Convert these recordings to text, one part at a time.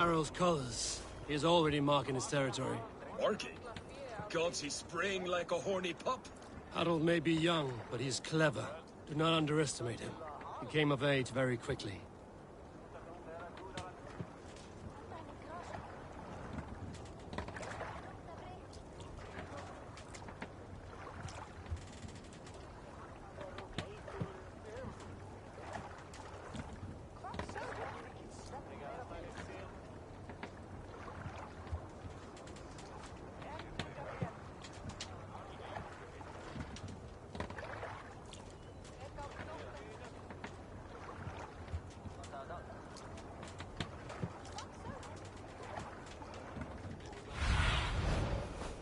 Harald's colors. He is already marking his territory. Marking? Gods, he's spraying like a horny pup. Harald may be young, but he's clever. Do not underestimate him. He came of age very quickly.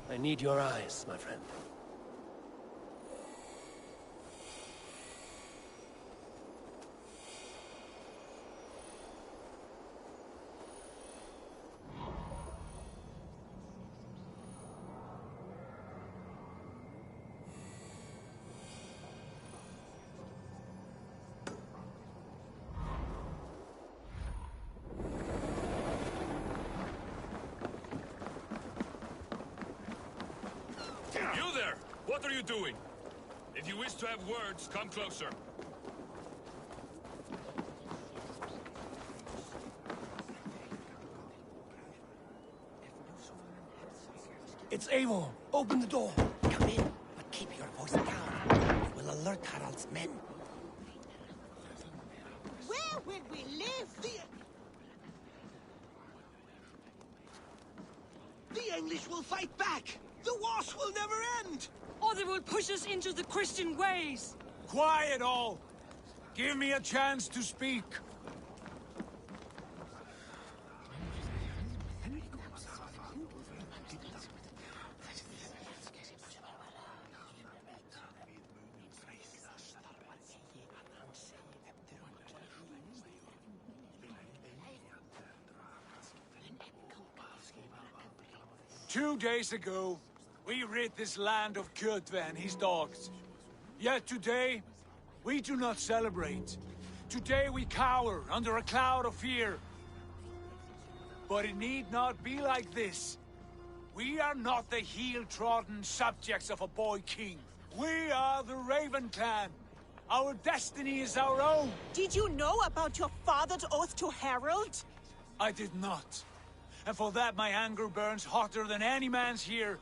I need your eyes, my friend. You there! What are you doing? If you wish to have words, come closer. It's Eivor! Open the door! Come in, but keep your voice down. It will alert Harald's men. Where will we live? The English will fight back! The wars will never end! Or they will push us into the Christian ways! Quiet all! Give me a chance to speak. Two days ago, we rid this land of Kjotve and his dogs. Yet today, we do not celebrate. Today we cower under a cloud of fear. But it need not be like this. We are not the heel-trodden subjects of a boy king. We are the Raven clan. Our destiny is our own. Did you know about your father's oath to Harald? I did not. And for that my anger burns hotter than any man's here.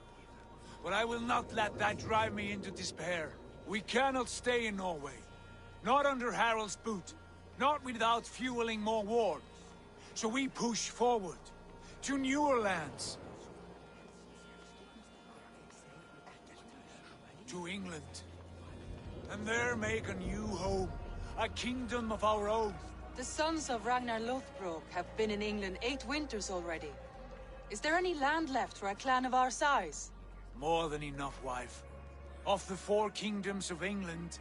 But I will not let that drive me into despair. We cannot stay in Norway. Not under Harald's boot. Not without fueling more war. So we push forward. To newer lands. To England. And there make a new home. A kingdom of our own. The sons of Ragnar Lothbrok have been in England 8 winters already. Is there any land left for a clan of our size? More than enough, wife. Of the 4 kingdoms of England,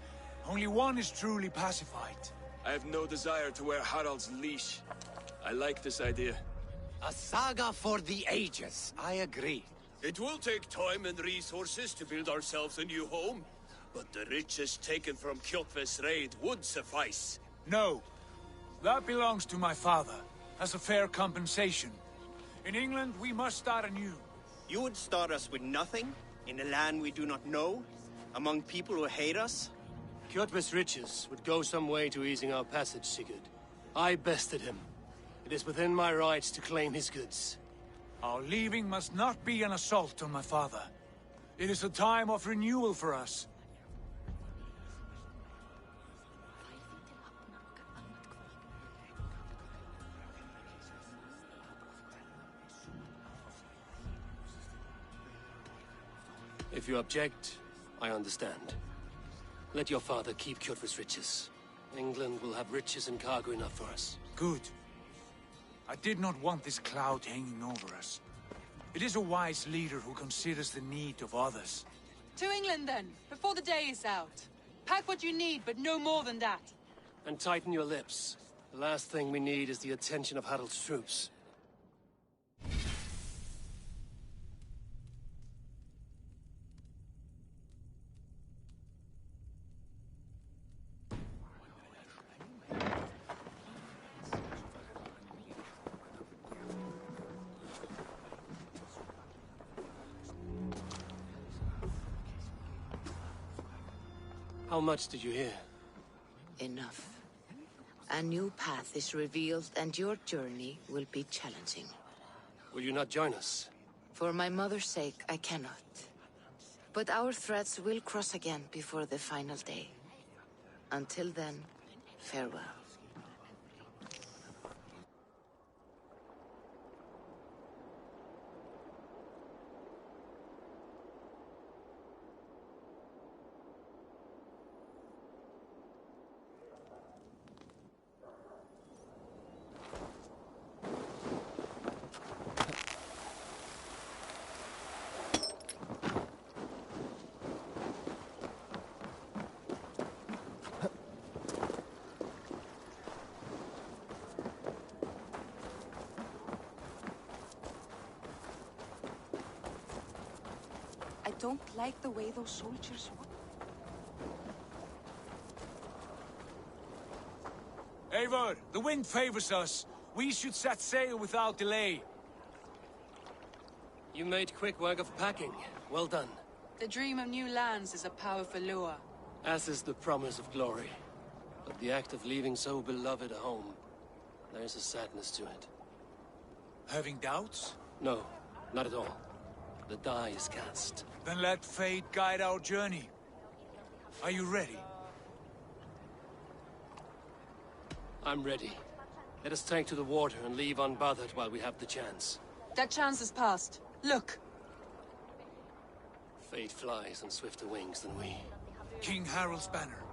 only one is truly pacified. I have no desire to wear Harald's leash. I like this idea. A saga for the ages, I agree. It will take time and resources to build ourselves a new home, but the riches taken from Kjotve's raid would suffice. No. That belongs to my father, as a fair compensation. In England, we must start anew. You would start us with nothing, in a land we do not know, among people who hate us? Kjotve's riches would go some way to easing our passage, Sigurd. I bested him. It is within my rights to claim his goods. Our leaving must not be an assault on my father. It is a time of renewal for us. If you object, I understand. Let your father keep Kjotve's riches. England will have riches and cargo enough for us. Good. I did not want this cloud hanging over us. It is a wise leader who considers the need of others. To England then, before the day is out. Pack what you need, but no more than that. And tighten your lips. The last thing we need is the attention of Harald's troops. How much did you hear? Enough. A new path is revealed, and your journey will be challenging. Will you not join us? For my mother's sake, I cannot. But our threads will cross again before the final day. Until then, farewell. I don't like the way those soldiers walk. Eivor, the wind favors us. We should set sail without delay. You made quick work of packing. Well done. The dream of new lands is a powerful lure. As is the promise of glory. But the act of leaving so beloved a home, there is a sadness to it. Having doubts? No, not at all. The die is cast. Then let fate guide our journey. Are you ready? I'm ready. Let us take to the water and leave unbothered while we have the chance. That chance is past. Look! Fate flies on swifter wings than we. King Harald's banner.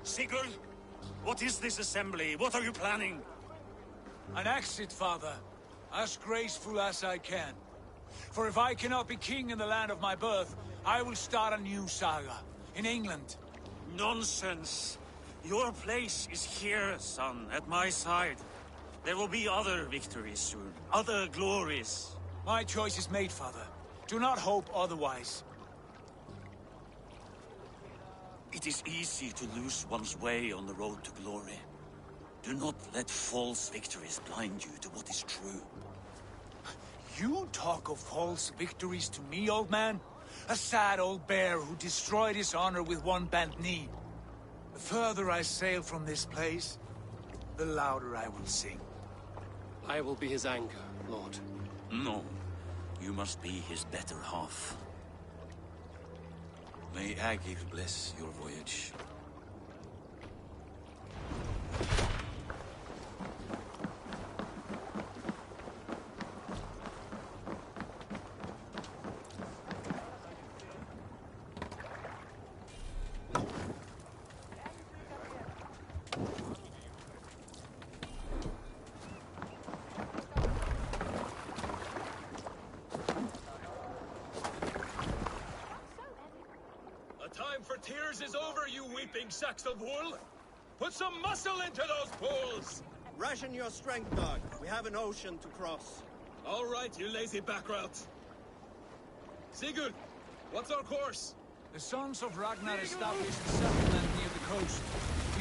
Sigurd, what is this assembly? What are you planning? An exit, father. As graceful as I can. For if I cannot be king in the land of my birth, I will start a new saga. In England. Nonsense. Your place is here, son, at my side. There will be other victories soon. Other glories. My choice is made, father. Do not hope otherwise. It is easy to lose one's way on the road to glory. Do not let false victories blind you to what is true. You talk of false victories to me, old man? A sad old bear who destroyed his honor with one bent knee. The further I sail from this place, the louder I will sing. I will be his anchor, Lord. No. You must be his better half. May Agir bless your voyage. Tears is over, you weeping sacks of wool! Put some muscle into those pulls! Ration your strength, dog. We have an ocean to cross. All right, you lazy backrout. Sigurd, what's our course? The sons of Ragnar established a settlement near the coast.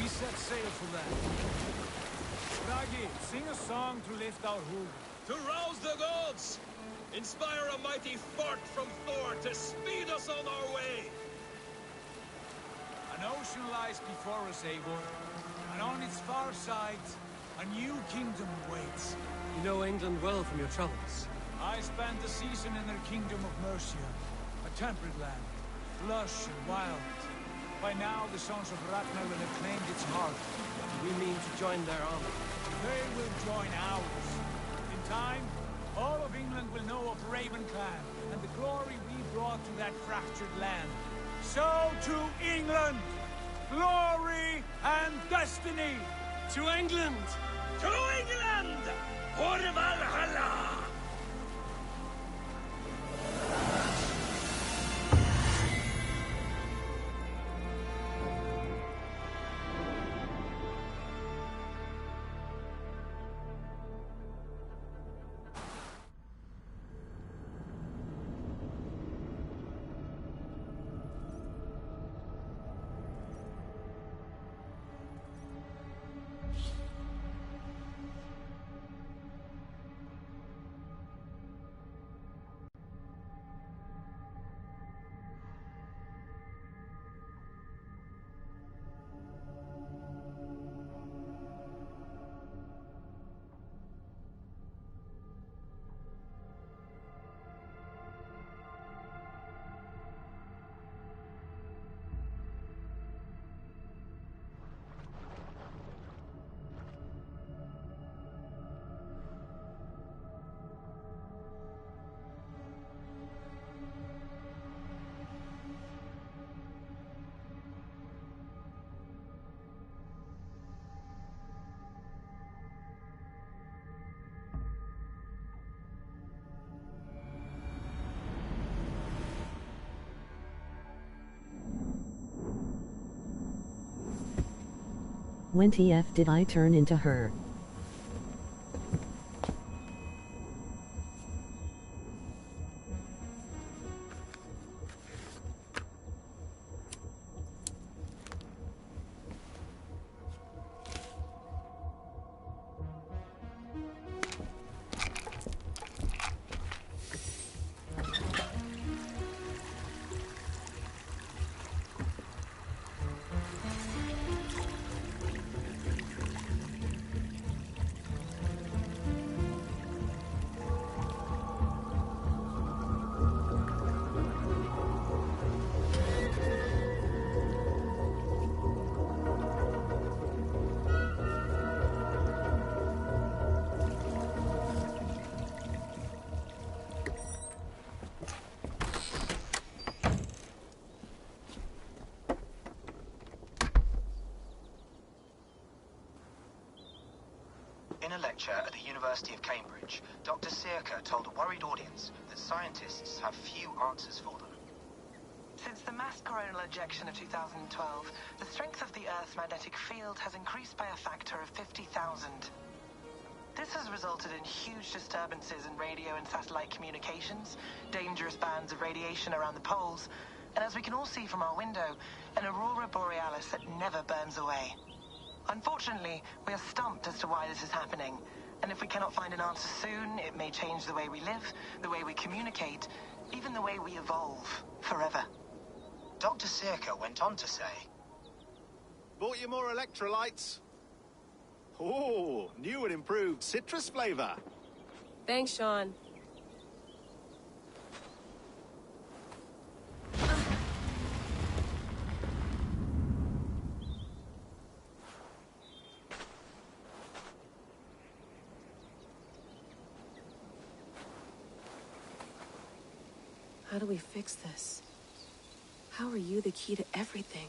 We set sail for that. Ragi, sing a song to lift our hoof. To rouse the gods! Inspire a mighty fart from Thor to speed us on our way! An ocean lies before us, Eivor, and on its far side, a new kingdom waits. You know England well from your travels. I spent a season in their kingdom of Mercia, a temperate land, lush and wild. By now, the sons of Ragnar will have claimed its heart. We mean to join their army. They will join ours. In time, all of England will know of Raven Clan and the glory we brought to that fractured land. So to England! Glory and destiny! To England! To England! For Valhalla! When TF did I turn into her? In a lecture at the University of Cambridge, Dr. Circa told a worried audience that scientists have few answers for them. Since the mass coronal ejection of 2012, the strength of the Earth's magnetic field has increased by a factor of 50,000. This has resulted in huge disturbances in radio and satellite communications, dangerous bands of radiation around the poles, and as we can all see from our window, an aurora borealis that never burns away. Unfortunately, we are stumped as to why this is happening, and if we cannot find an answer soon, it may change the way we live, the way we communicate, even the way we evolve, forever. Dr. Circa went on to say, "Bought you more electrolytes? Oh, new and improved citrus flavor." Thanks, Sean. How do we fix this? How are you the key to everything?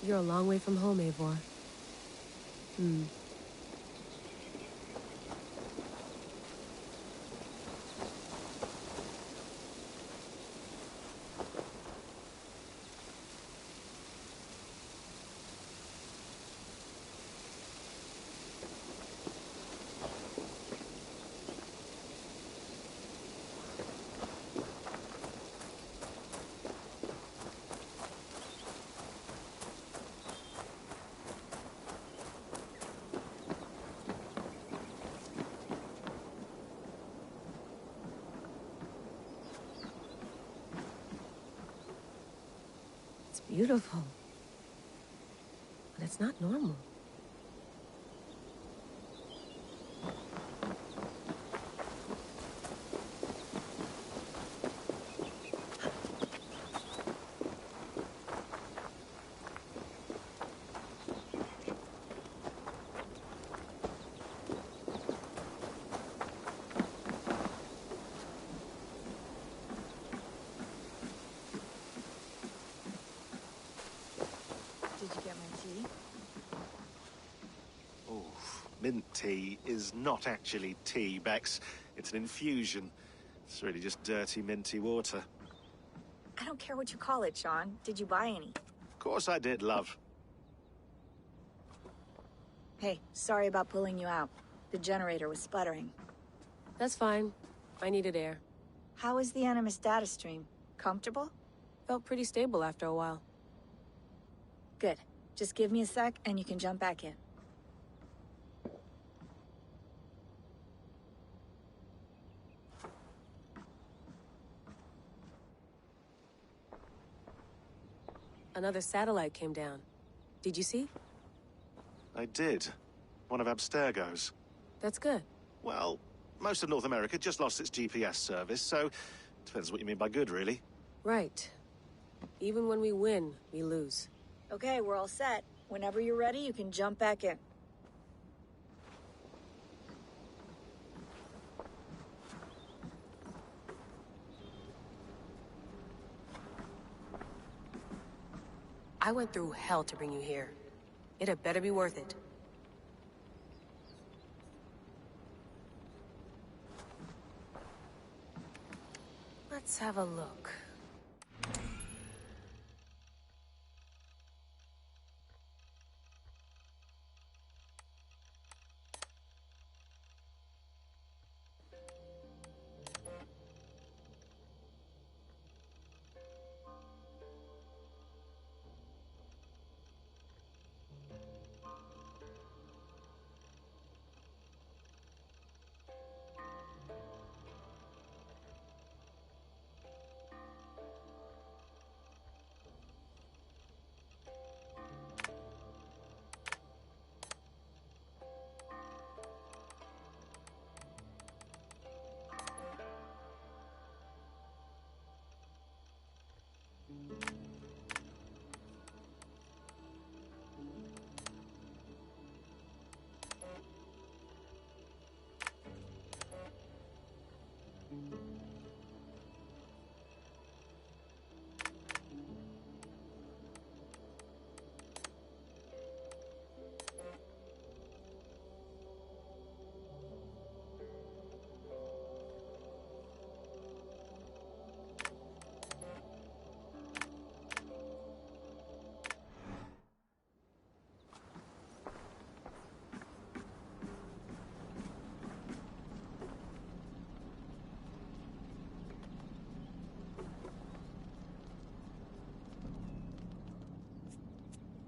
You're a long way from home, Eivor. It's beautiful. But it's not normal. Did you get my tea? Oh, mint tea is not actually tea, Bex. It's an infusion. It's really just dirty, minty water. I don't care what you call it, Sean. Did you buy any? Of course I did, love. Hey, sorry about pulling you out. The generator was sputtering. That's fine. I needed air. How is the Animus data stream? Comfortable? Felt pretty stable after a while. Good. Just give me a sec and you can jump back in. Another satellite came down. Did you see? I did. One of Abstergo's. That's good. Well, most of North America just lost its GPS service, so depends what you mean by good, really. Right. Even when we win, we lose. Okay, we're all set. Whenever you're ready, you can jump back in. I went through hell to bring you here. It had better be worth it. Let's have a look.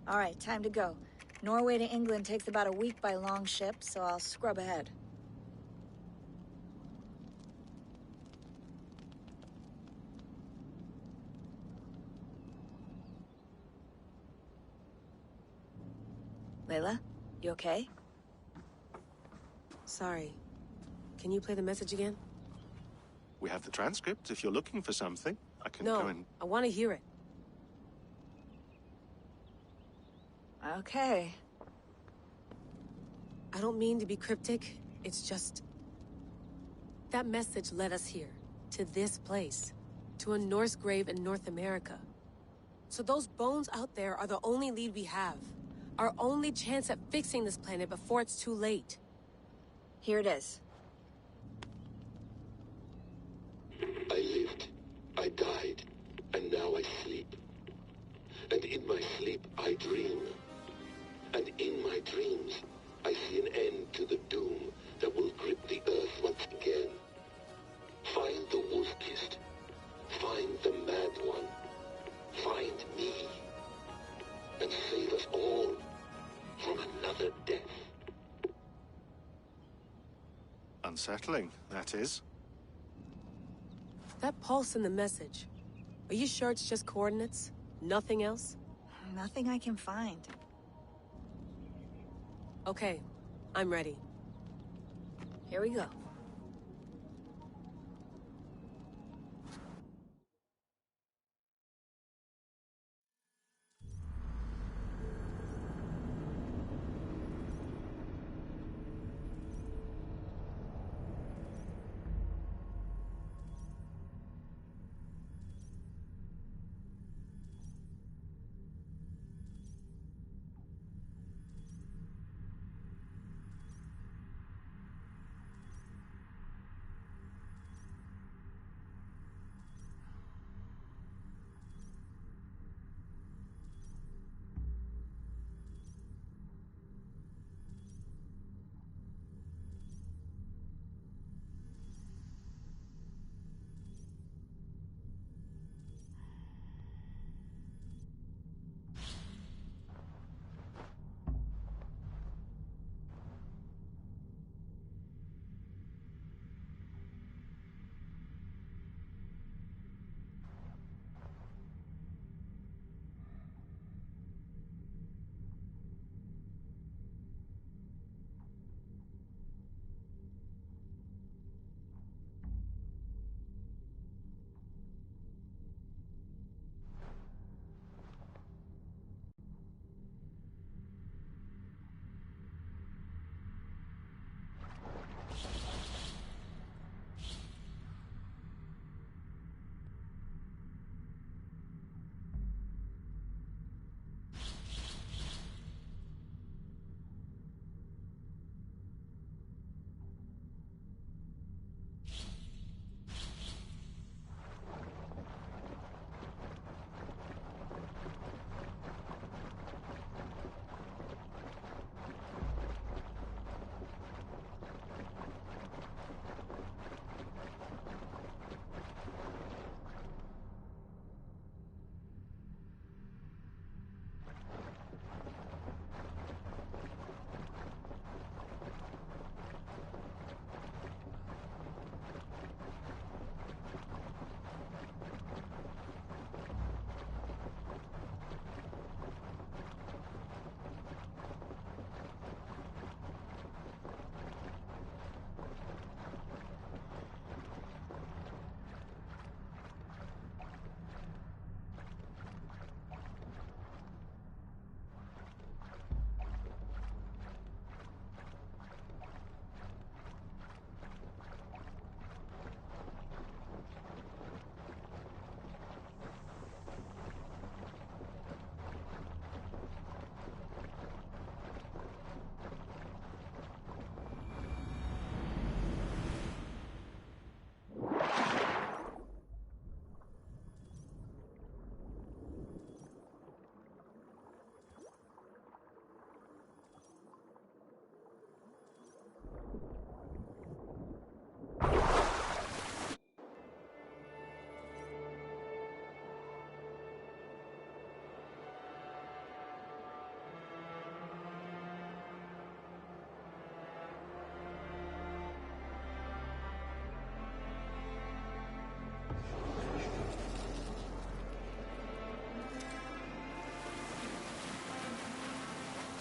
All right, time to go. Norway to England takes about a week by long ship, so I'll scrub ahead. Layla, you okay? Sorry. Can you play the message again? We have the transcript. If you're looking for something, I can No, go and... I want to hear it. Okay. I don't mean to be cryptic. It's just... that message led us here. To this place. To a Norse grave in North America. So those bones out there are the only lead we have. Our only chance at fixing this planet before it's too late. Here it is. I lived, I died, and now I sleep. And in my sleep I dream. And in my dreams I see an end to the doom that will grip the earth once again. Find the wolf-kissed. Find the mad one. Find me. And save us all from another death. Unsettling, that is. That pulse in the message. Are you sure it's just coordinates? Nothing else? Nothing I can find. Okay, I'm ready. Here we go.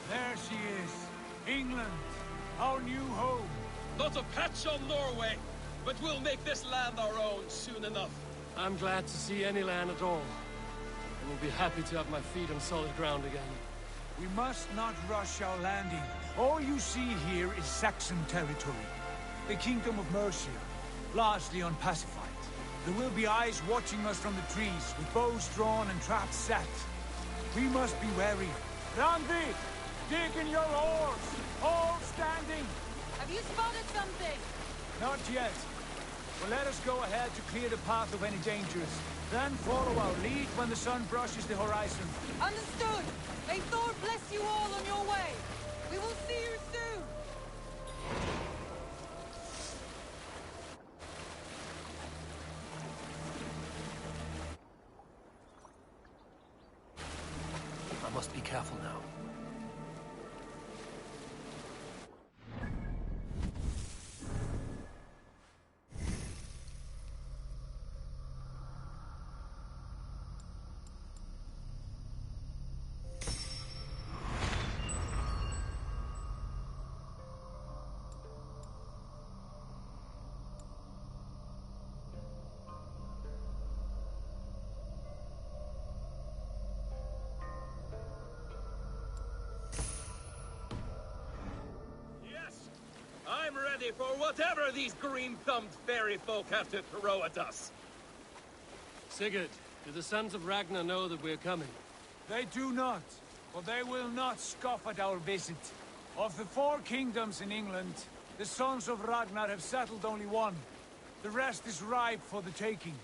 There she is. England, our new home. Not a patch on Norway, but we'll make this land our own soon enough. I'm glad to see any land at all. And will be happy to have my feet on solid ground again. We must not rush our landing. All you see here is Saxon territory. The Kingdom of Mercia, largely unpacified. There will be eyes watching us from the trees, with bows drawn and traps set. We must be wary. Randvi, dig in your oars! All standing! Have you spotted something? Not yet. But let us go ahead to clear the path of any dangers. Then follow our lead when the sun brushes the horizon. Understood! May Thor bless you all on your way! We will see you soon! I must be careful now. I'm ready for whatever these green-thumbed fairy folk have to throw at us. Sigurd, do the sons of Ragnar know that we're coming? They do not, but they will not scoff at our visit. Of the 4 kingdoms in England, the sons of Ragnar have settled only one. The rest is ripe for the taking.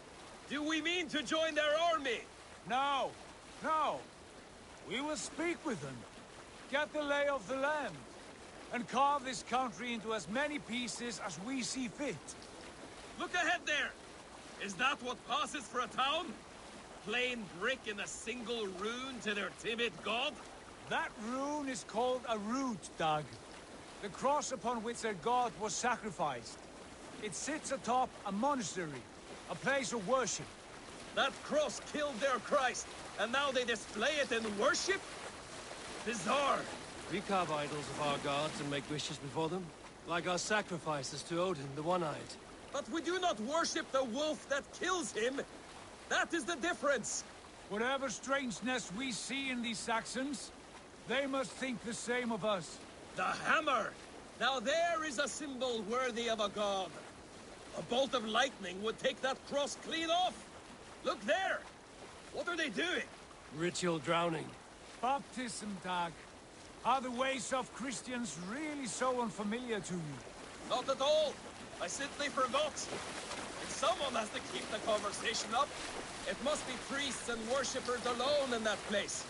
Do we mean to join their army? No, no. We will speak with them, get the lay of the land, and carve this country into as many pieces as we see fit. Look ahead there! Is that what passes for a town? Plain brick in a single rune to their timid god? That rune is called a root, Dag. The cross upon which their god was sacrificed. It sits atop a monastery, a place of worship. That cross killed their Christ, and now they display it in worship? Bizarre! We carve idols of our gods and make wishes before them, like our sacrifices to Odin, the One-Eyed. But we do not worship the wolf that kills him! That is the difference! Whatever strangeness we see in these Saxons, they must think the same of us. The hammer! Now there is a symbol worthy of a god. A bolt of lightning would take that cross clean off! Look there! What are they doing? Ritual drowning. Baptism, Dag. Are the ways of Christians really so unfamiliar to you? Not at all. I simply forgot. If someone has to keep the conversation up, it must be priests and worshippers alone in that place.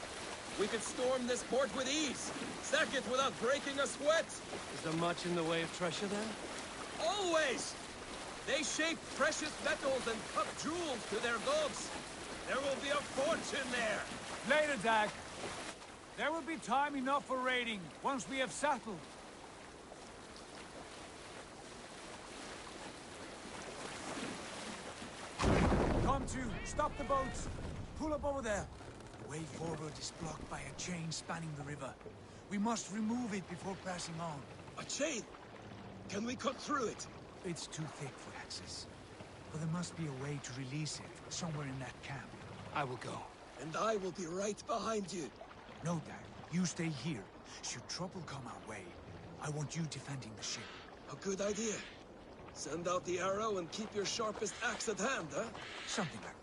We could storm this port with ease, sack it without breaking a sweat. Is there much in the way of treasure there? Always! They shape precious metals and cut jewels to their gods. There will be a fortune there. Later, Dag. There will be time enough for raiding, once we have settled. Come to, stop the boats. Pull up over there. The way forward is blocked by a chain spanning the river. We must remove it before passing on. A chain? Can we cut through it? It's too thick for access. But there must be a way to release it, somewhere in that camp. I will go. And I will be right behind you. No, Dag. You stay here. Should trouble come our way, I want you defending the ship. A good idea. Send out the arrow and keep your sharpest axe at hand, huh? Something like that.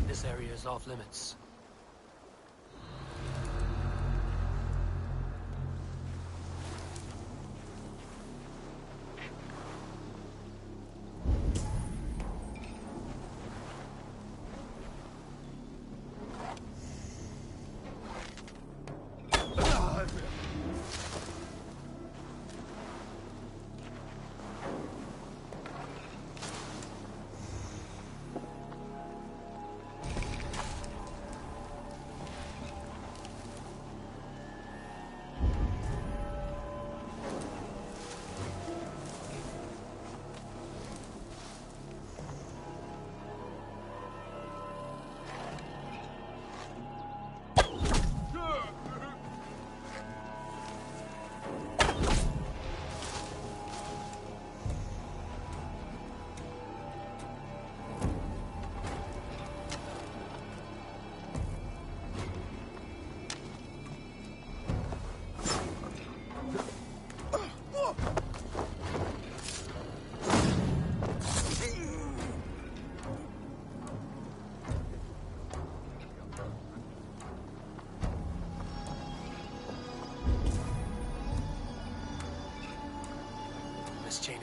This area is off limits.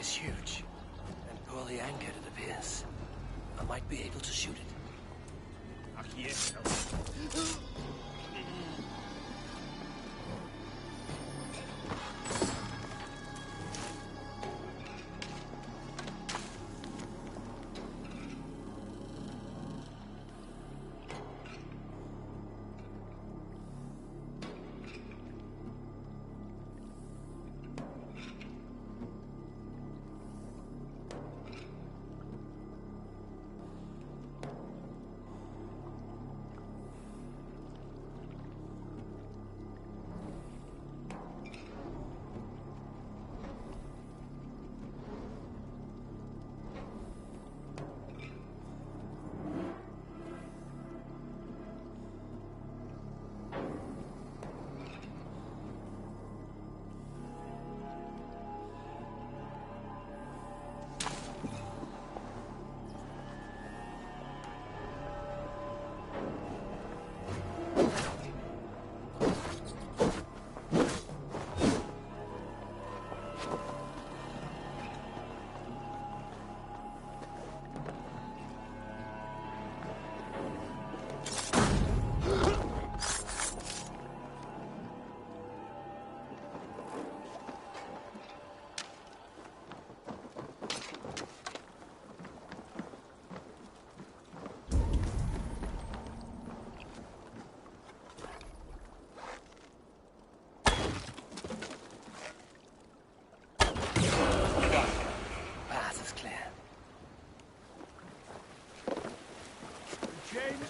is huge, and poorly anchored it appears. I might be able to shoot it. Ach, yes.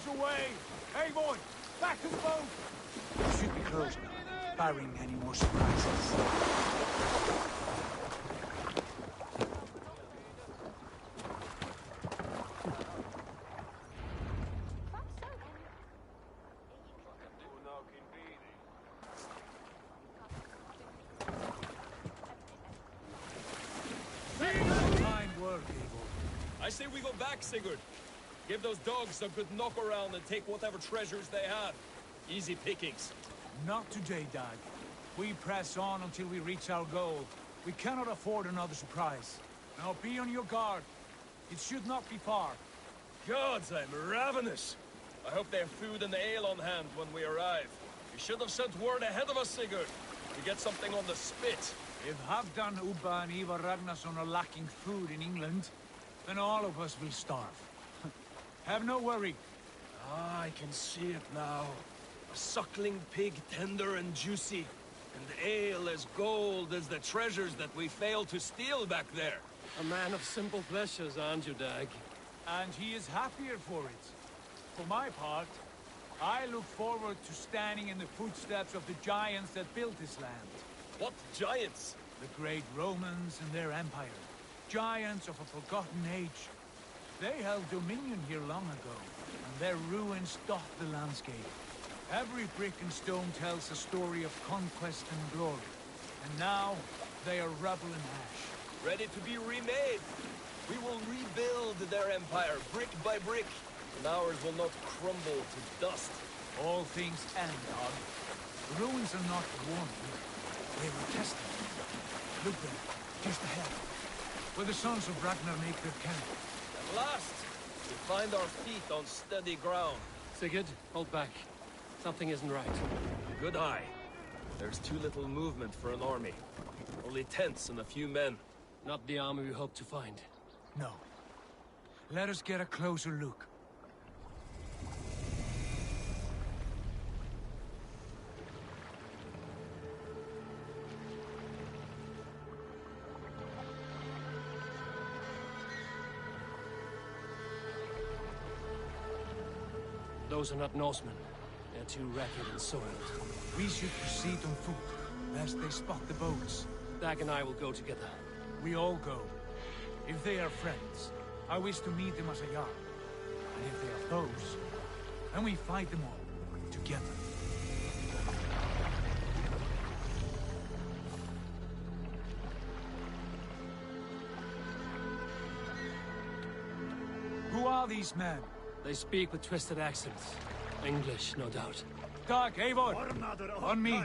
Away! Hey, boy! Back to the boat! We should be close now, barring any more surprises. Fine work, Abel. I say we go back, Sigurd. Give those dogs a good knock around and take whatever treasures they have. Easy pickings. Not today, Dag. We press on until we reach our goal. We cannot afford another surprise. Now be on your guard. It should not be far. Gods, I'm ravenous. I hope they have food and ale on hand when we arrive. You should have sent word ahead of us, Sigurd, to get something on the spit. If Halfdan, Ubba and Ivar Ragnarsson are lacking food in England, then all of us will starve. Have no worry. Ah, I can see it now. A suckling pig, tender and juicy. And ale as gold as the treasures that we failed to steal back there. A man of simple pleasures, aren't you, Dag? And he is happier for it. For my part, I look forward to standing in the footsteps of the giants that built this land. What giants? The great Romans and their empire. Giants of a forgotten age. They held dominion here long ago, and their ruins dot the landscape. Every brick and stone tells a story of conquest and glory. And now, they are rubble and ash. Ready to be remade. We will rebuild their empire, brick by brick, and ours will not crumble to dust. All things end, Dog. The ruins are not worn. They were tested. Look there, just ahead, where the sons of Ragnar make their camp. At last, we find our feet on steady ground. Sigurd, hold back. Something isn't right. Good eye. There's too little movement for an army. Only tents and a few men. Not the army we hope to find. No. Let us get a closer look. Those are not Norsemen. They're too ragged and soiled. We should proceed on foot, lest they spot the boats. Dag and I will go together. We all go. If they are friends, I wish to meet them as a Jarl. And if they are foes, then we fight them all, together. Who are these men? They speak with twisted accents. English, no doubt. Dag, Eivor! On me!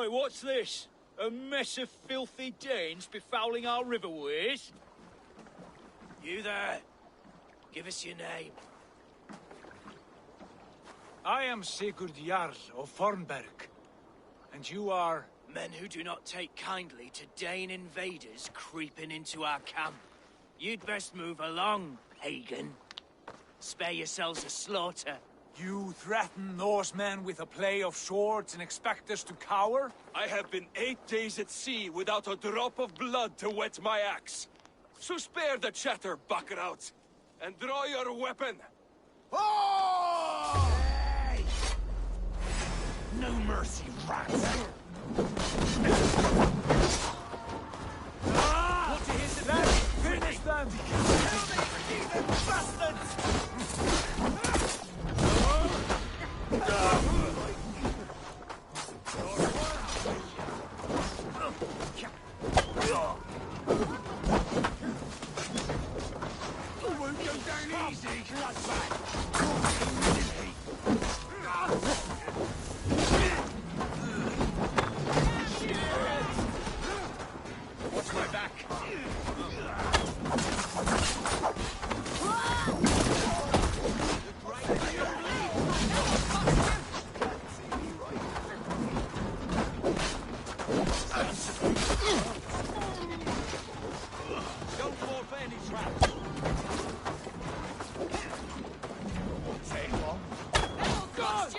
Oi, what's this? A mess of filthy Danes befouling our riverways? You there? Give us your name. I am Sigurd Jarl of Fornberg. And you are... Men who do not take kindly to Dane invaders creeping into our camp. You'd best move along, pagan. Spare yourselves a slaughter. You threaten Norsemen with a play of swords and expect us to cower? I have been 8 days at sea without a drop of blood to wet my axe. So spare the chatter, buckerout, and draw your weapon. Oh! Hey! No mercy, rats! What is it? Let's finish them! Bastards! Watch my back. Don't fall for any traps. Won't take long. Oh, God!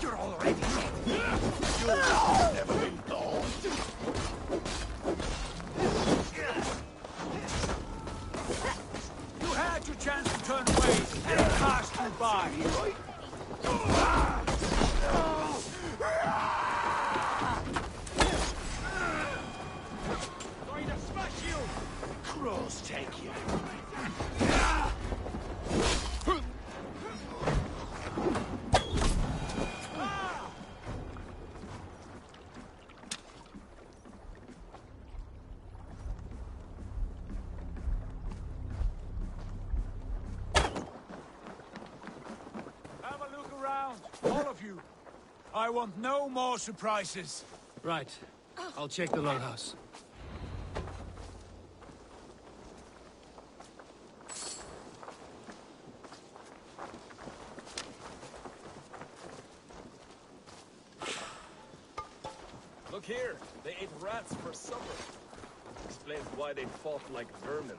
You're already dead. You've never been born. You had your chance to turn away, and it passed you by. Going to smash you! Crows take you. Have a look around, all of you. I want no more surprises. Right. I'll check the longhouse. Look here, they ate rats for supper. Explains why they fought like vermin.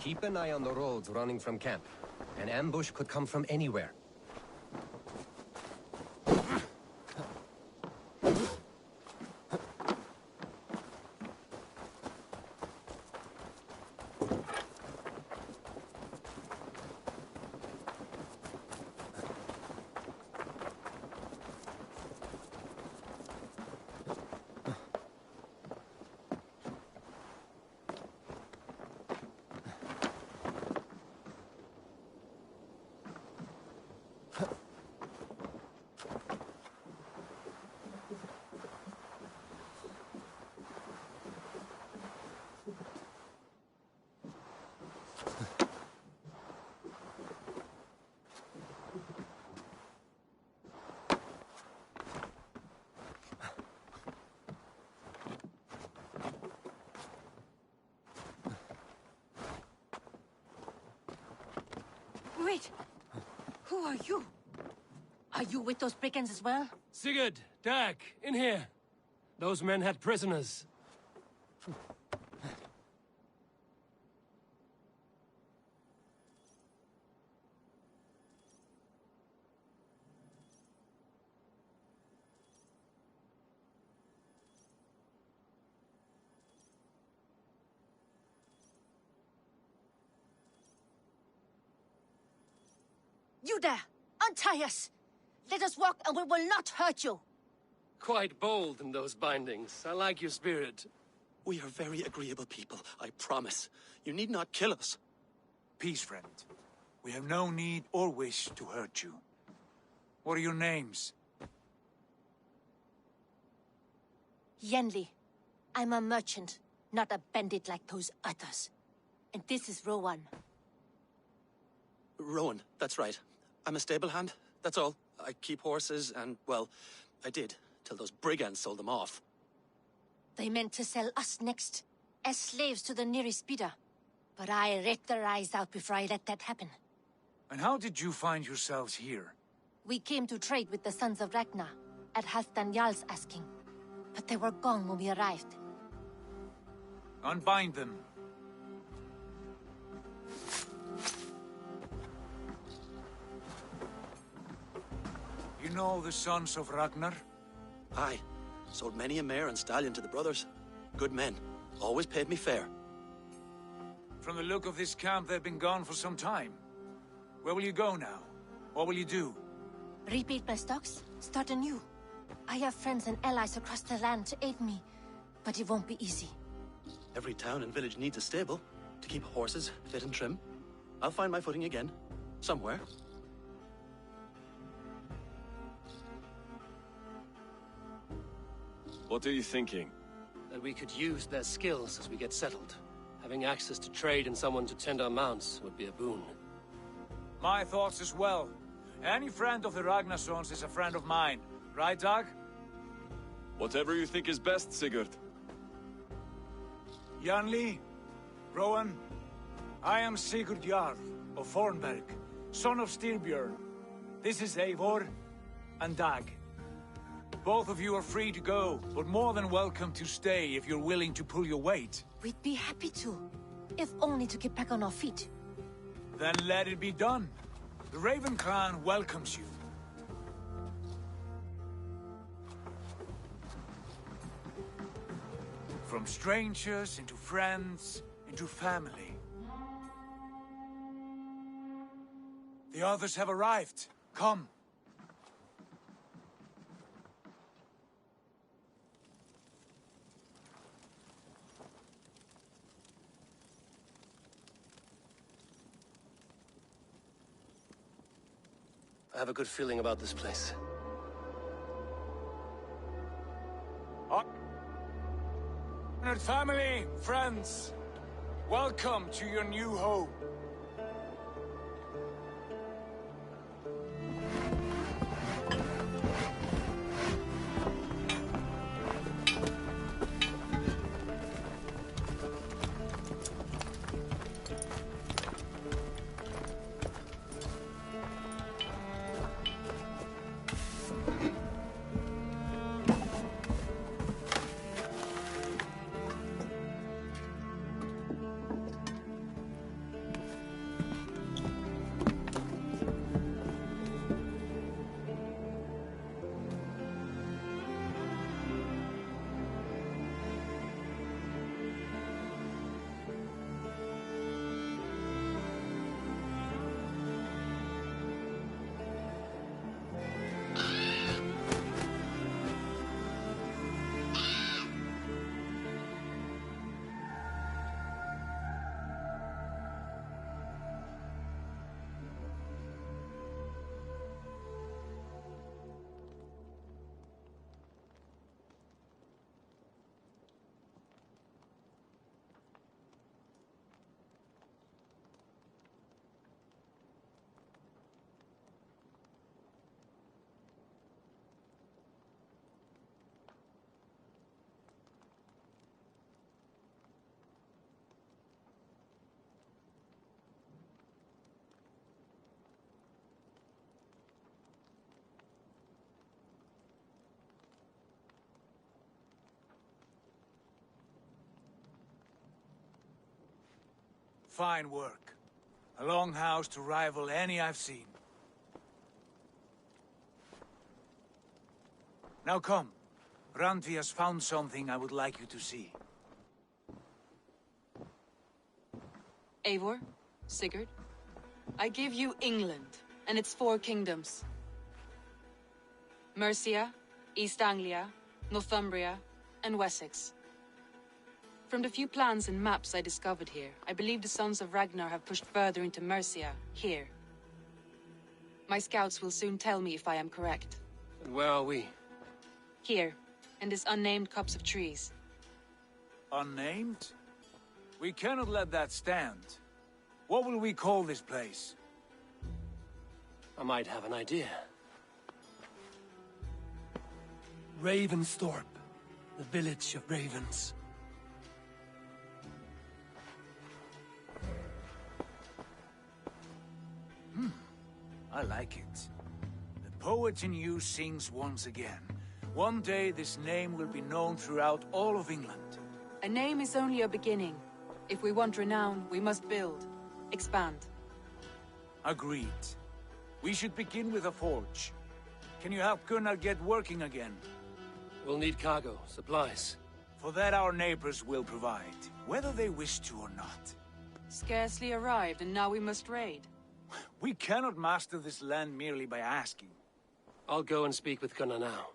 Keep an eye on the roads running from camp. An ambush could come from anywhere. Wait. Who are you? Are you with those brigands as well? Sigurd, Dag, in here. Those men had prisoners. You there! Untie us! Let us walk and we will not hurt you! Quite bold in those bindings. I like your spirit. We are very agreeable people, I promise. You need not kill us. Peace, friend. We have no need or wish to hurt you. What are your names? Yenli. I'm a merchant, not a bandit like those others. And this is Rowan. Rowan, that's right. I'm a stable hand, that's all. I keep horses and, well, I did, till those brigands sold them off. They meant to sell us next, as slaves to the nearest speeder. But I ripped their eyes out before I let that happen. And how did you find yourselves here? We came to trade with the Sons of Ragnar, at Halfdan Jarl's asking. But they were gone when we arrived. Unbind them. You know the Sons of Ragnar? Aye. Sold many a mare and stallion to the brothers. Good men. Always paid me fair. From the look of this camp, they've been gone for some time. Where will you go now? What will you do? Rebuild my stocks, start anew. I have friends and allies across the land to aid me, but it won't be easy. Every town and village needs a stable to keep horses fit and trim. I'll find my footing again. Somewhere. What are you thinking? That we could use their skills as we get settled. Having access to trade and someone to tend our mounts would be a boon. My thoughts as well. Any friend of the Ragnarsons is a friend of mine. Right, Dag? Whatever you think is best, Sigurd. Janli, Rowan, I am Sigurd Jarl of Fornberg, son of Styrbjörn. This is Eivor and Dag. Both of you are free to go, but more than welcome to stay if you're willing to pull your weight. We'd be happy to, if only to get back on our feet. Then let it be done. The Raven clan welcomes you. From strangers into friends, into family. The others have arrived. Come. I have a good feeling about this place. Honored family, friends, welcome to your new home. Fine work. A longhouse to rival any I've seen. Now come. Randvi has found something I would like you to see. Eivor, Sigurd, I give you England and its 4 kingdoms. Mercia, East Anglia, Northumbria, and Wessex. From the few plans and maps I discovered here, I believe the Sons of Ragnar have pushed further into Mercia, here. My scouts will soon tell me if I am correct. And where are we? Here, in this unnamed copse of trees. Unnamed? We cannot let that stand. What will we call this place? I might have an idea. Ravensthorpe, the village of ravens. I like it. The poet in you sings once again. One day this name will be known throughout all of England. A name is only a beginning. If we want renown, we must build, expand. Agreed. We should begin with a forge. Can you help Gunnar get working again? We'll need cargo, supplies. For that our neighbors will provide, whether they wish to or not. Scarcely arrived, and now we must raid. We cannot master this land merely by asking. I'll go and speak with Gunnar now.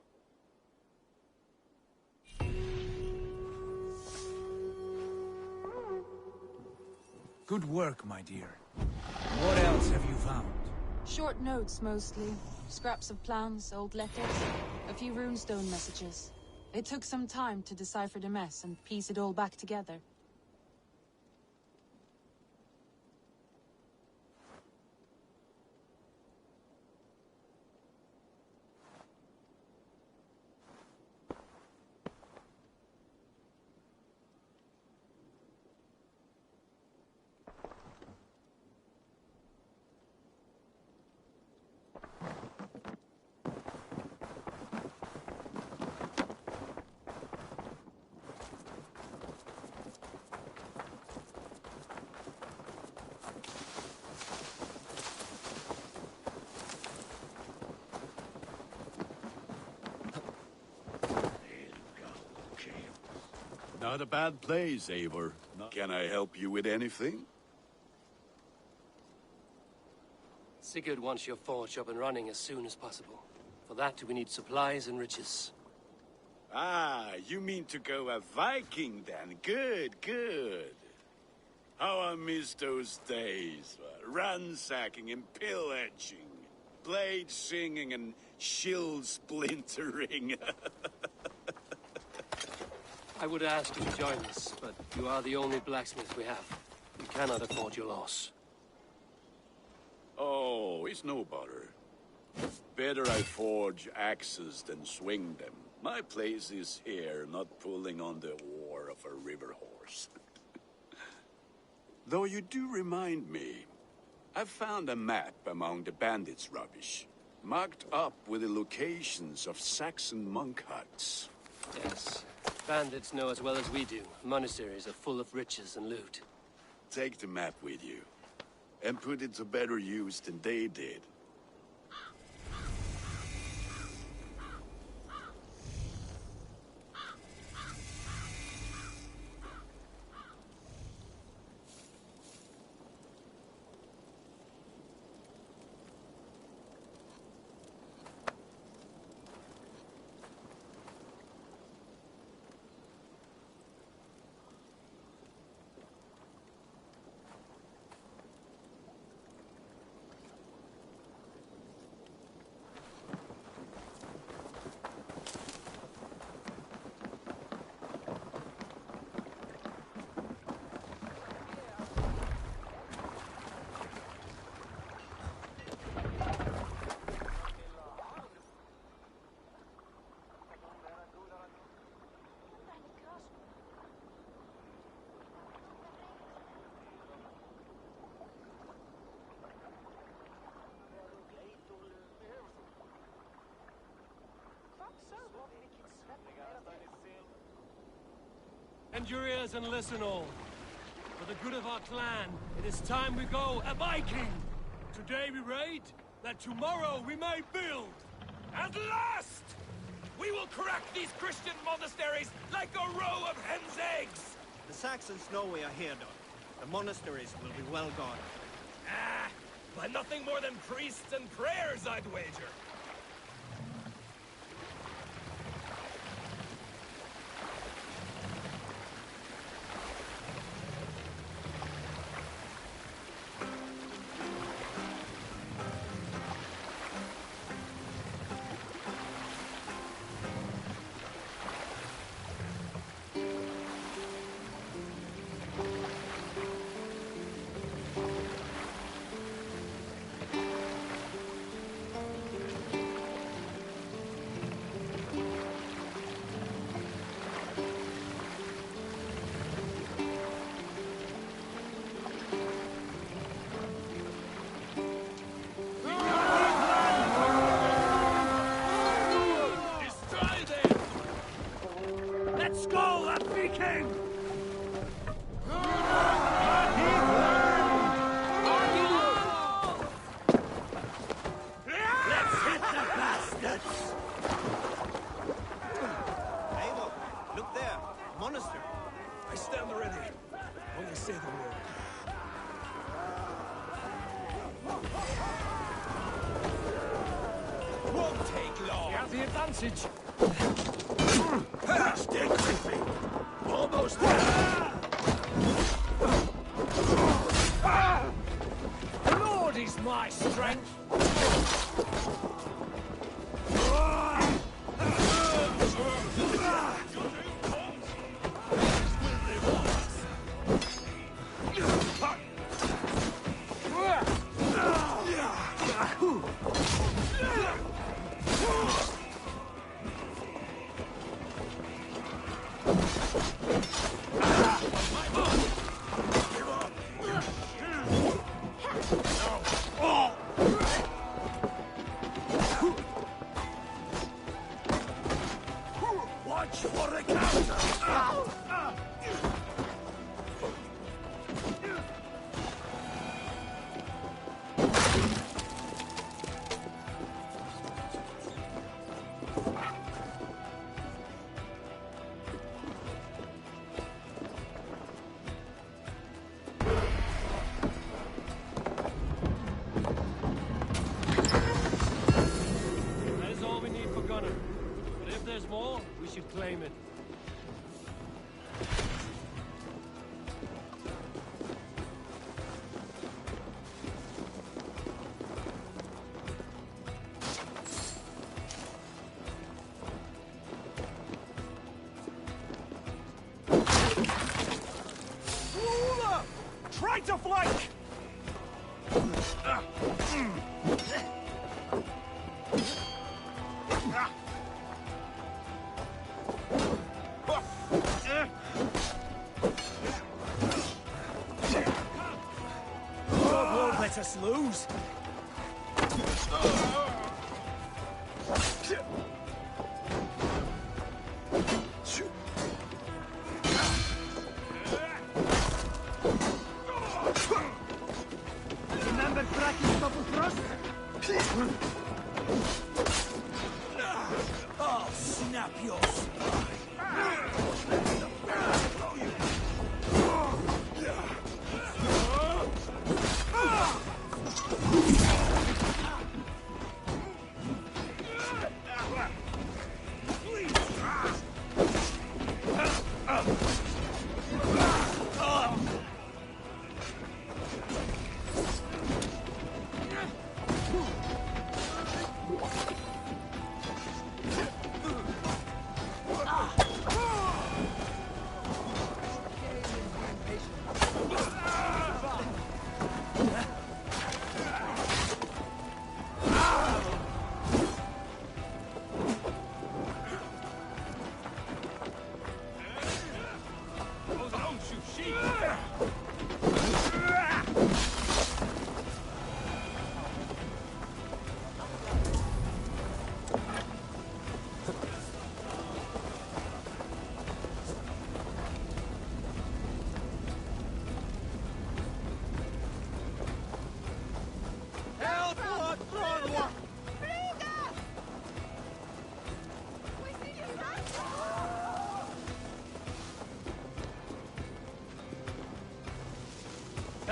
Good work, my dear. What else have you found? Short notes, mostly. Scraps of plans, old letters, a few runestone messages. It took some time to decipher the mess and piece it all back together. Not a bad place, Eivor. Can I help you with anything? Sigurd wants your forge up and running as soon as possible. For that, we need supplies and riches. Ah, you mean to go a Viking then? Good, good. How I miss those days. Ransacking and pillaging. Blade singing and shield splintering. I would ask you to join us, but you are the only blacksmith we have. We cannot afford your loss. Oh, it's no bother. Better I forge axes than swing them. My place is here, not pulling on the oar of a river horse. Though you do remind me, I found a map among the bandits' rubbish, marked up with the locations of Saxon monk huts. Yes. Bandits know as well as we do. Monasteries are full of riches and loot. Take the map with you, and put it to better use than they did. Bend your ears and listen all. For the good of our clan, it is time we go a Viking! Today we raid, that tomorrow we may build! At last! We will crack these Christian monasteries like a row of hen's eggs! The Saxons know we are here, Doc. The monasteries will be well guarded. Ah, by nothing more than priests and prayers, I'd wager. Stick with me! Almost there! The Lord is my strength! Claim it. Try to flank! Let us lose. Remember cracking double thrust? I'll snap your spine.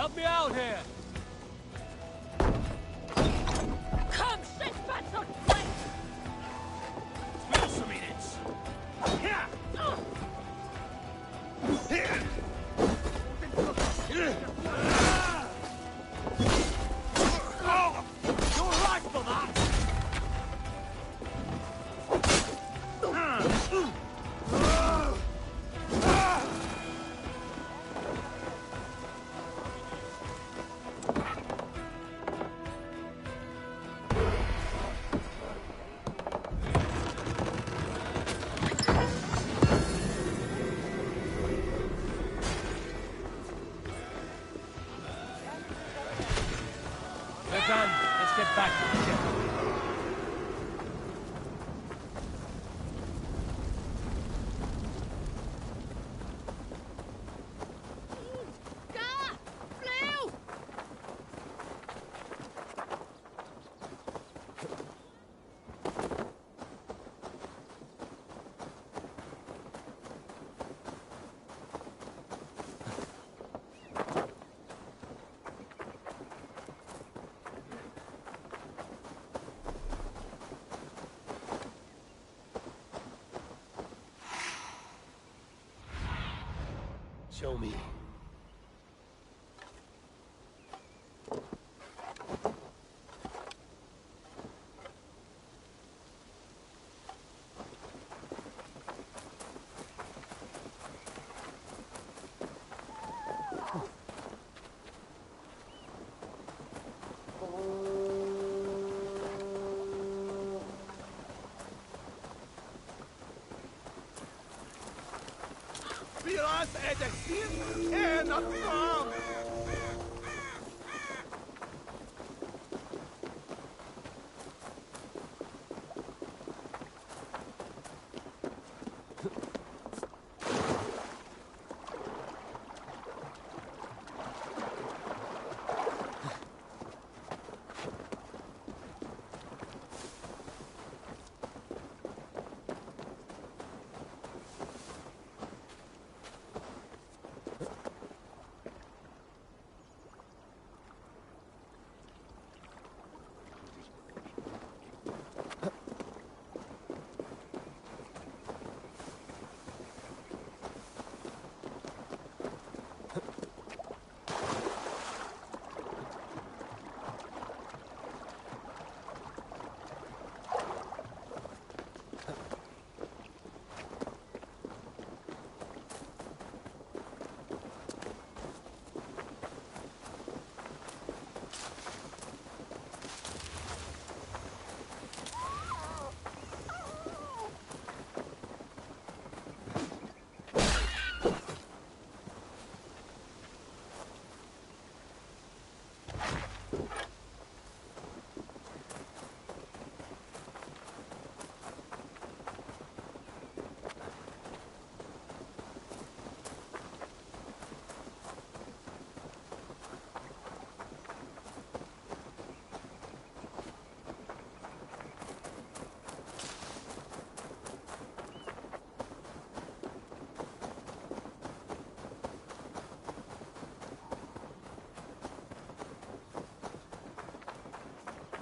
Help me out here! Come, shit, bastard! Spill some minutes. Here! You're right for that! We're done. Let's get back to the ship. Show me. Pilas et exil and a farm!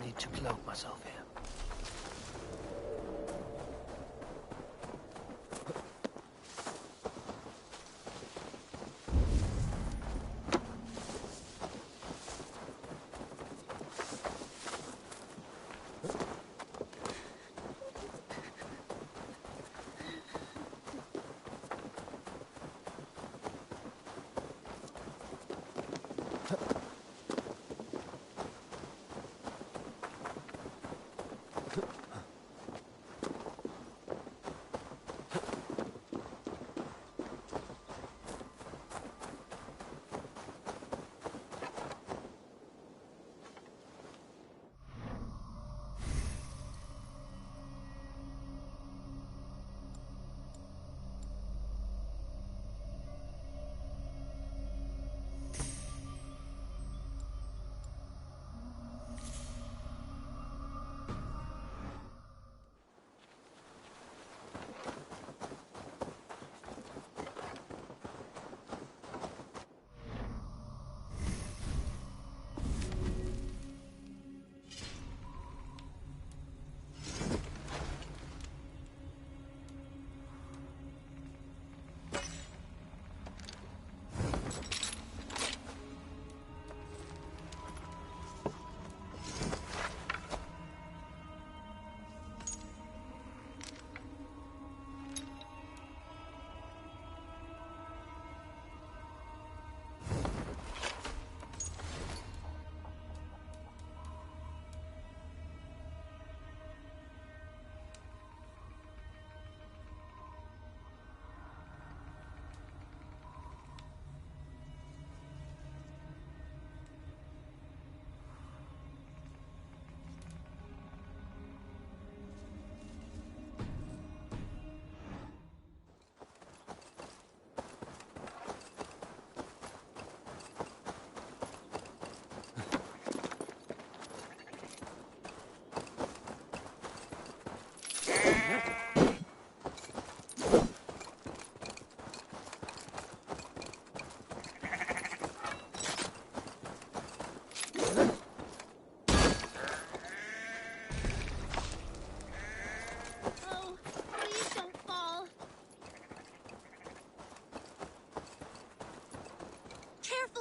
Need to cloak myself here.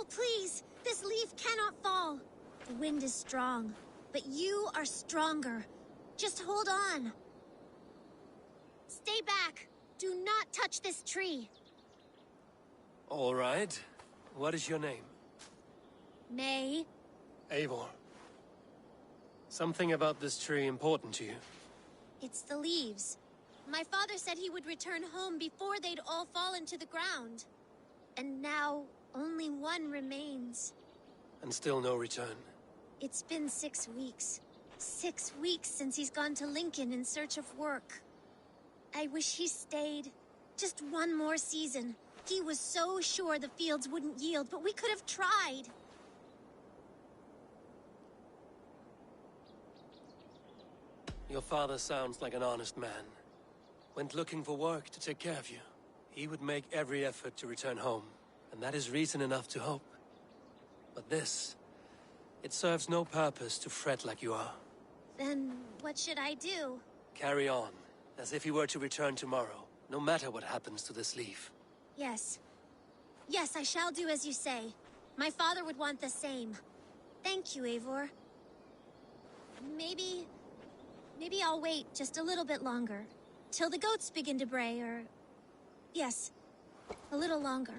No, please! This leaf cannot fall! The wind is strong, but you are stronger. Just hold on. Stay back! Do not touch this tree! All right. What is your name? May. Eivor. Something about this tree important to you? It's the leaves. My father said he would return home before they'd all fallen to the ground. And now, only one remains. And still no return. It's been 6 weeks. 6 weeks since he's gone to Lincoln in search of work. I wish he stayed. Just one more season. He was so sure the fields wouldn't yield, but we could have tried. Your father sounds like an honest man. Went looking for work to take care of you. He would make every effort to return home, and that is reason enough to hope. But this, it serves no purpose to fret like you are. Then what should I do? Carry on, as if he were to return tomorrow, no matter what happens to this leaf. Yes. Yes, I shall do as you say. My father would want the same. Thank you, Eivor. Maybe I'll wait just a little bit longer. Till the goats begin to bray, or... Yes, a little longer.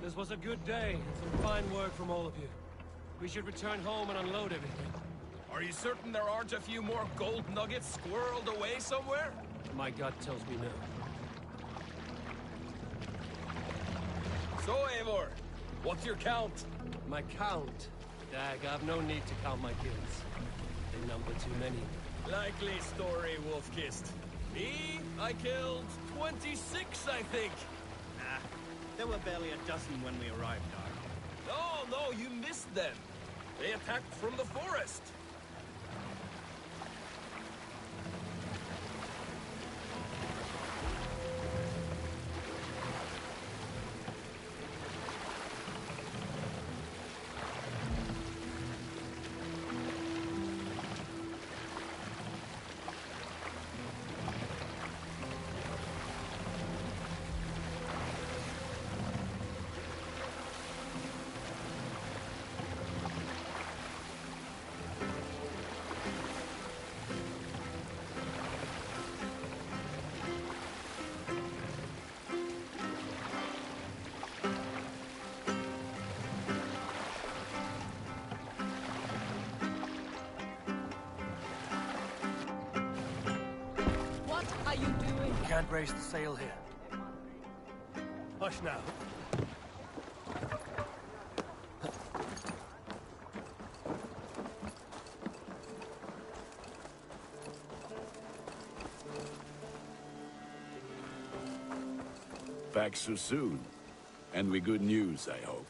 This was a good day, and some fine work from all of you. We should return home and unload everything. Are you certain there aren't a few more gold nuggets squirreled away somewhere? My gut tells me no. So, Eivor, what's your count? My count? Dag, I've no need to count my kills. They number too many. Likely story, Wolf-Kissed. Me, I killed 26, I think. Nah, there were barely a dozen when we arrived, Dark. No, you missed them. They attacked from the forest. Can't raise the sail here. Hush now. Back so soon. And with good news, I hope.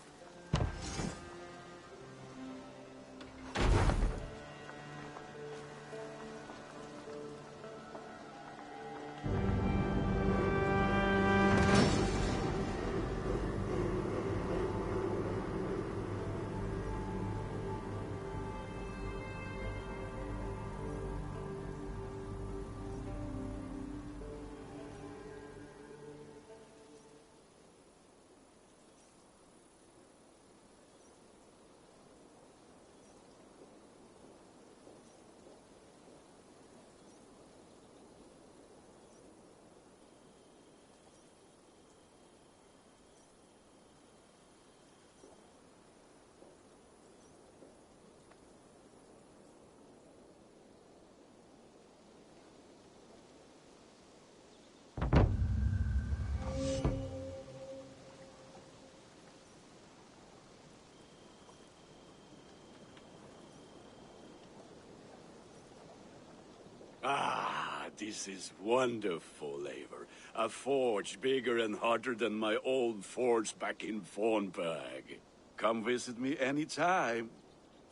Ah, this is wonderful, Eivor. A forge bigger and hotter than my old forge back in Fornburg. Come visit me anytime.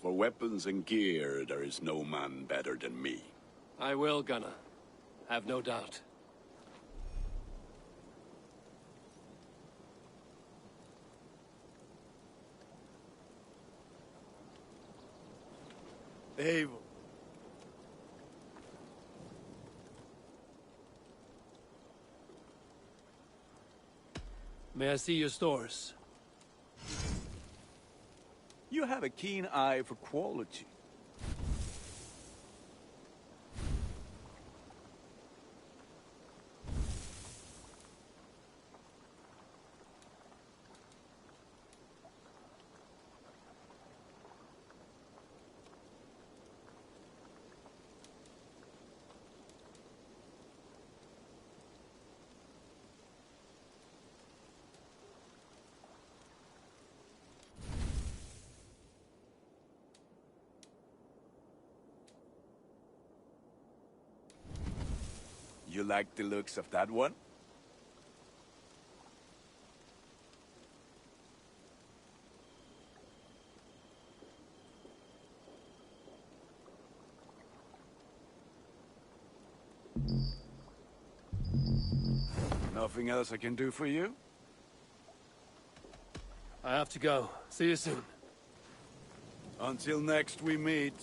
For weapons and gear, there is no man better than me. I will, Gunnar. Have no doubt. Eivor. May I see your stores? You have a keen eye for quality. You like the looks of that one? Nothing else I can do for you? I have to go. See you soon. Until next we meet.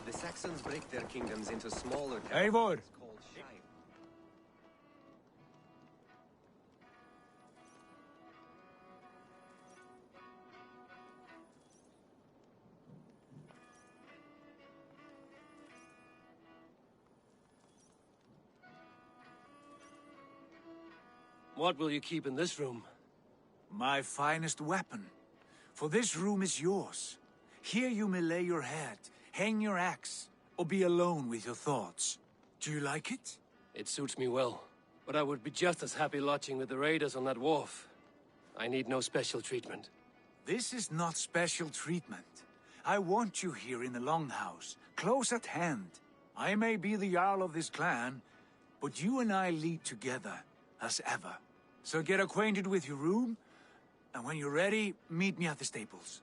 The Saxons break their kingdoms into smaller Eivor! towns called shire. What will you keep in this room? My finest weapon. For this room is yours. Here you may lay your head, hang your axe, or be alone with your thoughts. Do you like it? It suits me well, but I would be just as happy lodging with the raiders on that wharf. I need no special treatment. This is not special treatment. I want you here in the Longhouse, close at hand. I may be the Jarl of this clan, but you and I lead together, as ever. So get acquainted with your room, and when you're ready, meet me at the stables.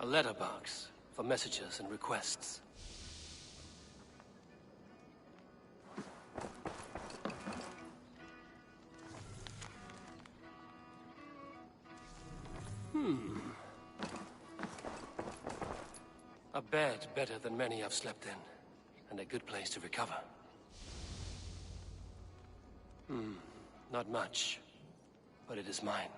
A letterbox for messages and requests. A bed better than many I've slept in, and a good place to recover. Not much, but it is mine.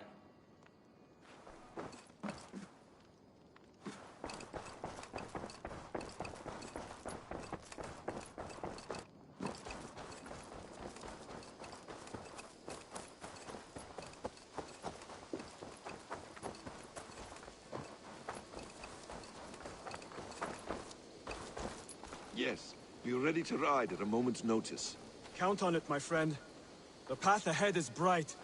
Yes, be ready to ride at a moment's notice. Count on it, my friend. The path ahead is bright.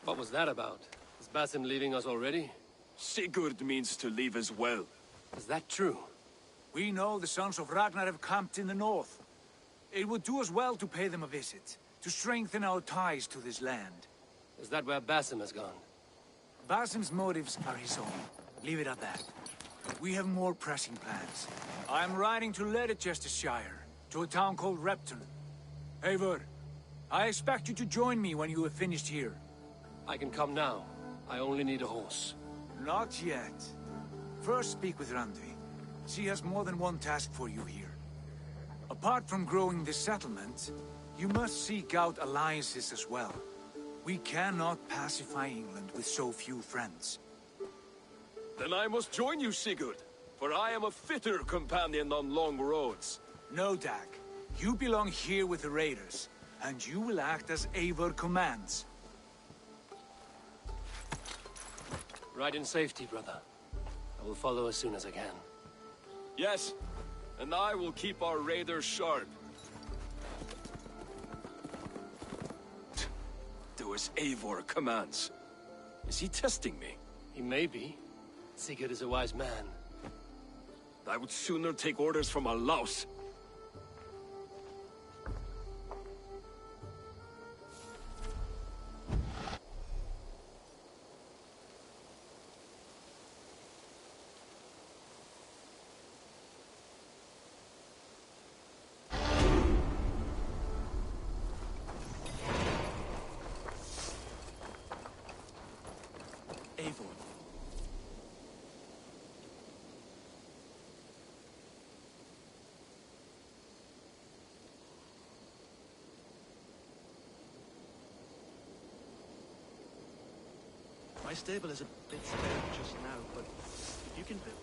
What was that about? Is Basim leaving us already? Sigurd means to leave as well. Is that true? We know the sons of Ragnar have camped in the north. It would do us well to pay them a visit, to strengthen our ties to this land. Is that where Basim has gone? Basim's motives are his own. Leave it at that. We have more pressing plans. I'm riding to Leicestershire, to a town called Repton. Eivor, I expect you to join me when you have finished here. I can come now. I only need a horse. Not yet. First speak with Randvi. She has more than one task for you here. Apart from growing this settlement, you must seek out alliances as well. We cannot pacify England with so few friends. Then I must join you, Sigurd, for I am a fitter companion on long roads. No, Dag. You belong here with the raiders, and you will act as Eivor commands. Ride in safety, brother. I will follow as soon as I can. Yes, and I will keep our raiders sharp. Do as Eivor commands. Is he testing me? He may be. Sigurd is a wise man. I would sooner take orders from a louse. Eivor. My stable is a bit spare just now, but if you can build...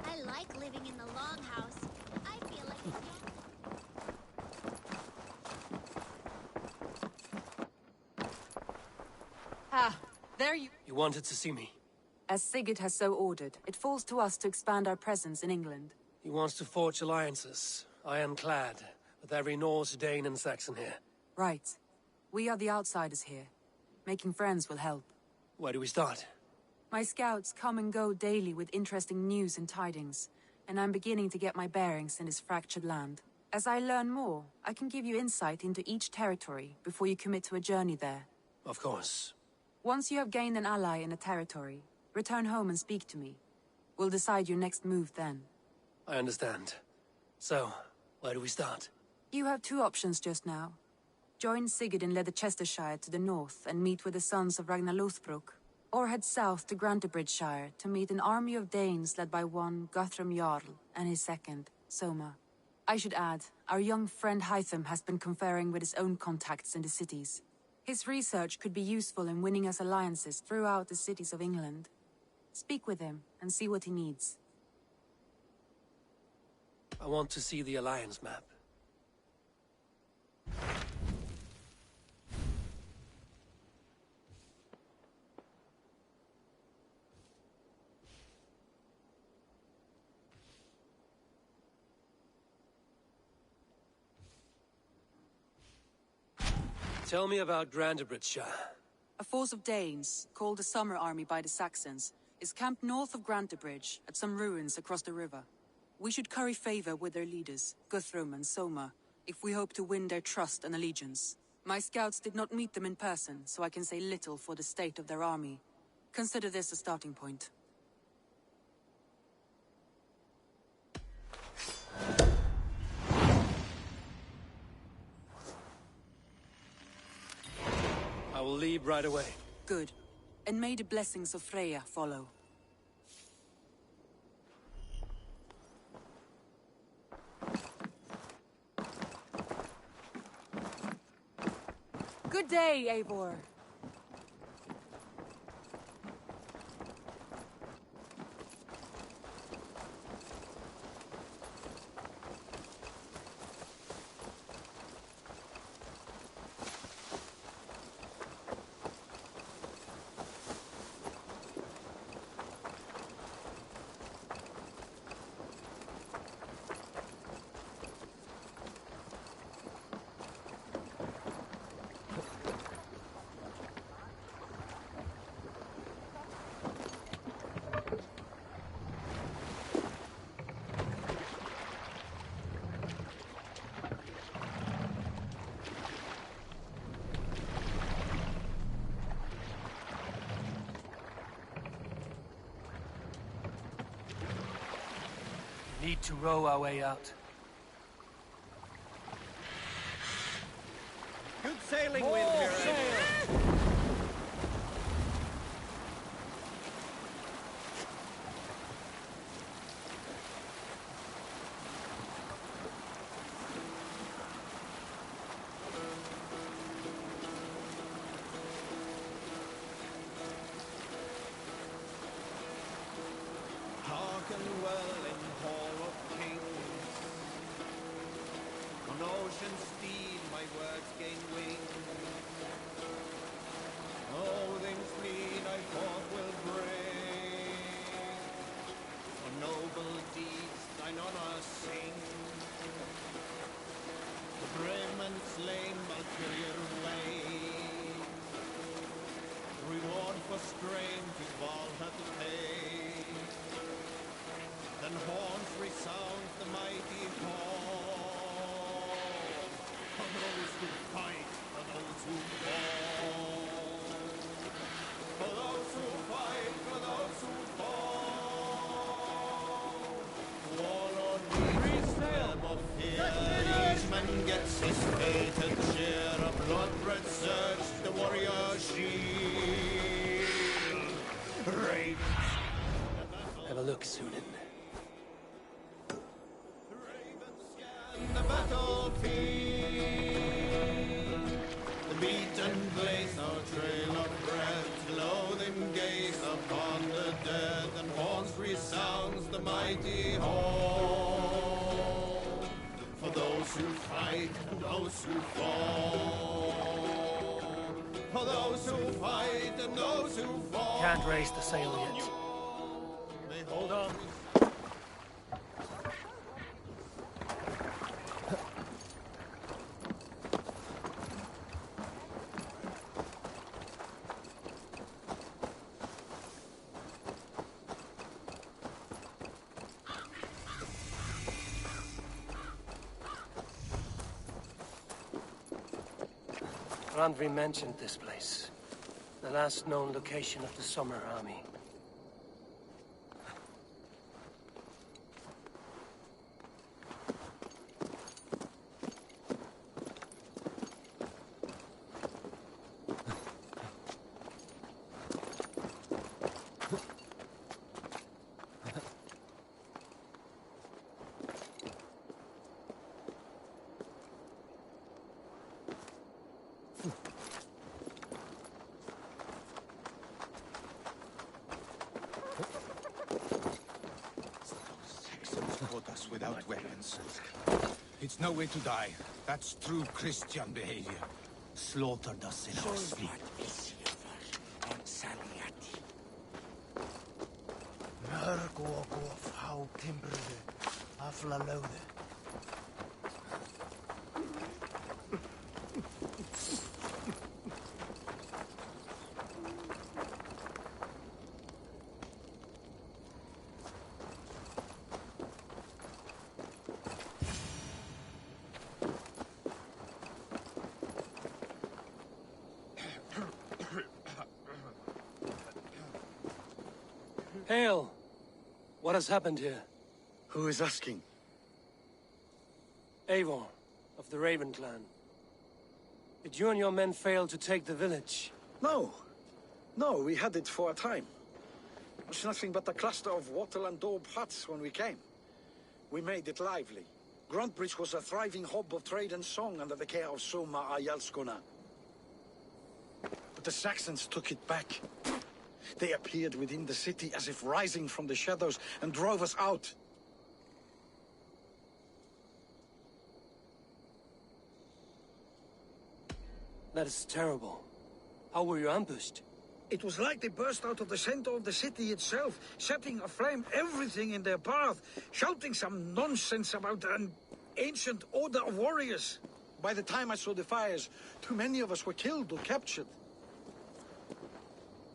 I like living in the longhouse. I feel like Ah, there you... You wanted to see me? As Sigurd has so ordered, it falls to us to expand our presence in England. He wants to forge alliances, ironclad, with every Norse, Dane, and Saxon here. Right. We are the outsiders here. Making friends will help. Where do we start? My scouts come and go daily with interesting news and tidings, and I'm beginning to get my bearings in this fractured land. As I learn more, I can give you insight into each territory before you commit to a journey there. Of course. Once you have gained an ally in a territory, return home and speak to me. We'll decide your next move then. I understand. So, where do we start? You have two options just now. Join Sigurd in Leicestershire to the north and meet with the sons of Ragnar Lothbrok, or head south to Grantebridgeshire to meet an army of Danes led by one Guthrum Jarl and his second, Soma. I should add, our young friend Hytham has been conferring with his own contacts in the cities. His research could be useful in winning us alliances throughout the cities of England. Speak with him and see what he needs. I want to see the alliance map. Tell me about Grantebridgeshire. A force of Danes, called the Summer Army by the Saxons, is camped north of Grantebridge at some ruins across the river. We should curry favor with their leaders, Guthrum and Soma, if we hope to win their trust and allegiance. My scouts did not meet them in person, so I can say little for the state of their army. Consider this a starting point. I will leave right away. Good. And may the blessings of Freya follow. Good day, Eivor. Need to row our way out. Good sailing, Windmere. Hearken well in Hall of Kings. On ocean steed my words gain wing. Odin's mead I forth will bring. For noble deeds thine honor sing. The brave and slain Valkyrian way. Reward for strain to Valhalla to pay. Then horns resound the mighty call. For those who fight, for those who fall. For those who fight, for those who fall. War on me, realm of fear. Each man gets his fated share. A blood-red surge, the warrior shield. Brave. Have a look, Sunan. The battlefield, the beaten place, no trail of breath, loathing gaze upon the dead, and horns resounds the mighty hall. For those who fight and those who fall, for those who fight and those who fall. Can't raise the sail yet. Hold on. Randvi mentioned this place. The last known location of the Summer Army. Fought us without weapons. It's no way to die. That's true Christian behavior. Slaughtered us in our sleep. Hail! What has happened here? Who is asking? Eivor, of the Raven clan. Did you and your men fail to take the village? No. No, we had it for a time. It was nothing but a cluster of wattle and daub huts when we came. We made it lively. Gruntbridge was a thriving hub of trade and song under the care of Soma Ayalskona. But the Saxons took it back. They appeared within the city as if rising from the shadows and drove us out. That is terrible. How were you ambushed? It was like they burst out of the center of the city itself, setting aflame everything in their path, shouting some nonsense about an ancient order of warriors. By the time I saw the fires, too many of us were killed or captured.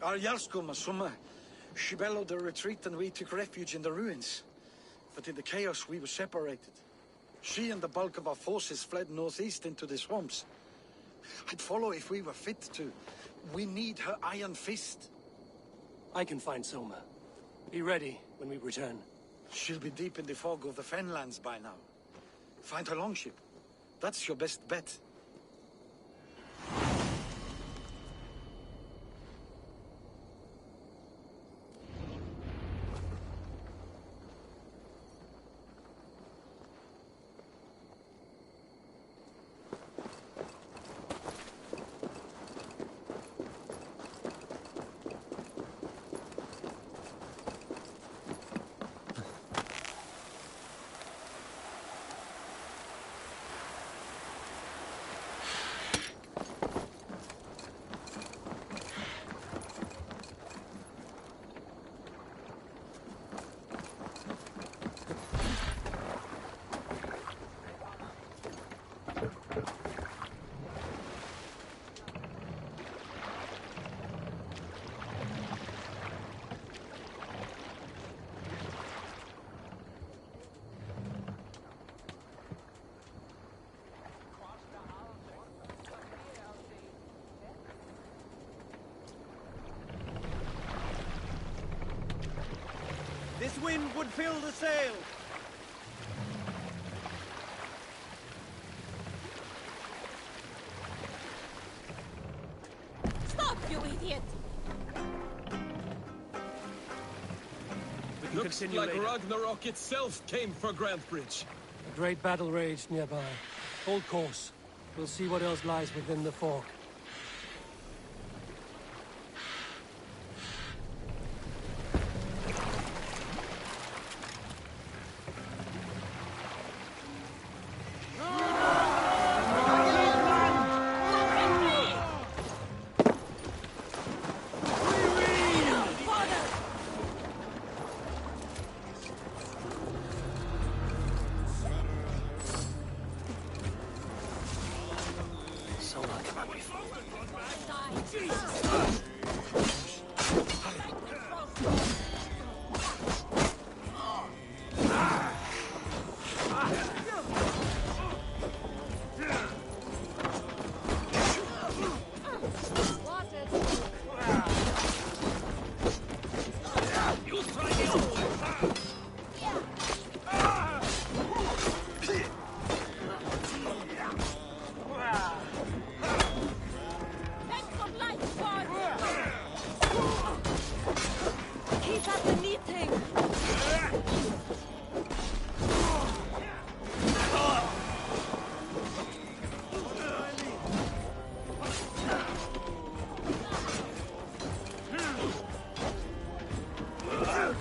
Our Yarskoma, Summa, she bellowed a retreat and we took refuge in the ruins. But in the chaos we were separated. She and the bulk of our forces fled northeast into the swamps. I'd follow if we were fit to. We need her iron fist. I can find Soma. Be ready when we return. She'll be deep in the fog of the Fenlands by now. Find her longship. That's your best bet. This wind would fill the sail. Stop, you idiot! Looks like Ragnarok itself came for Grantbridge. A great battle raged nearby. Hold course. We'll see what else lies within the fog.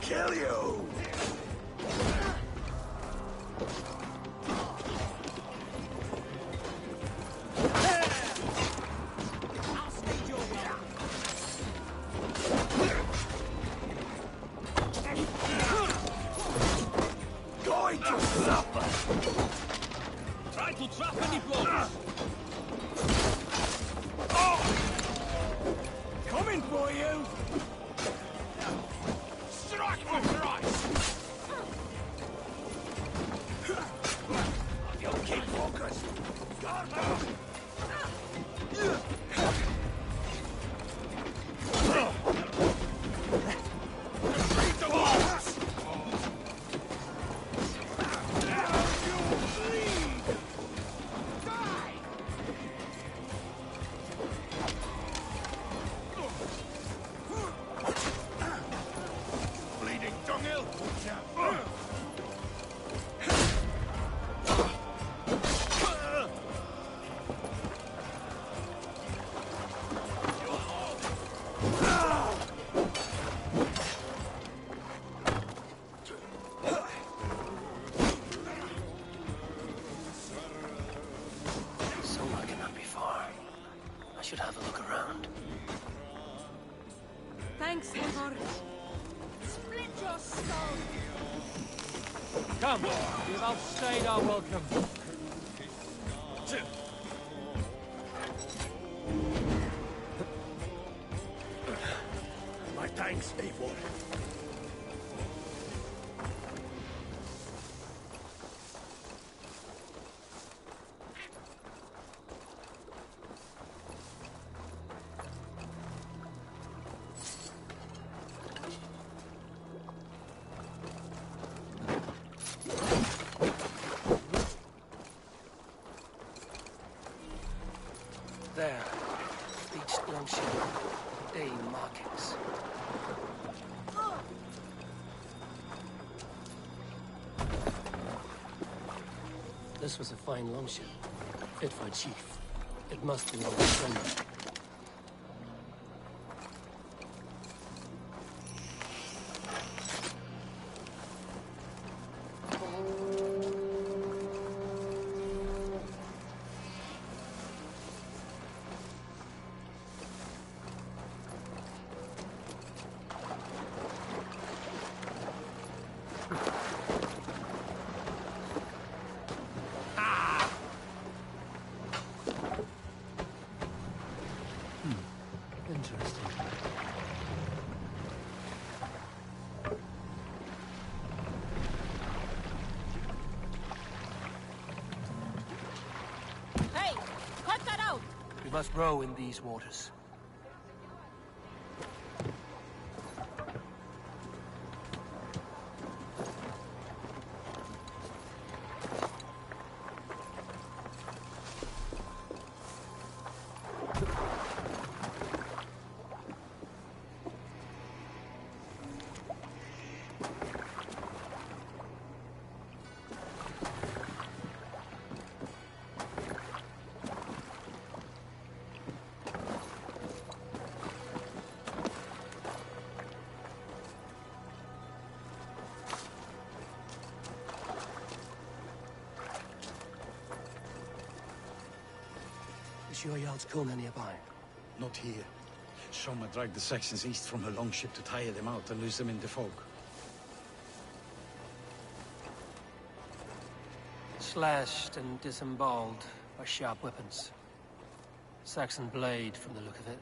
Kill you! Going to suffer! Try to trap any blows! Coming for you! Strike for thrice! You keep focused! Guard up! Retreat Somewhere cannot be far. I should have a look around. Thanks, Igor. Split your skull! Come, we've outstayed our welcome. My thanks, Eivor. There, beached longship, day markings. This was a fine longship, fit for a chief. It must belong to someone. Interesting. Hey! Cut that out! We must row in these waters. Is your Jarl's Kuna nearby? Not here. Soma dragged the Saxons east from her longship to tire them out and lose them in the fog. Slashed and disemboweled by sharp weapons. Saxon blade from the look of it.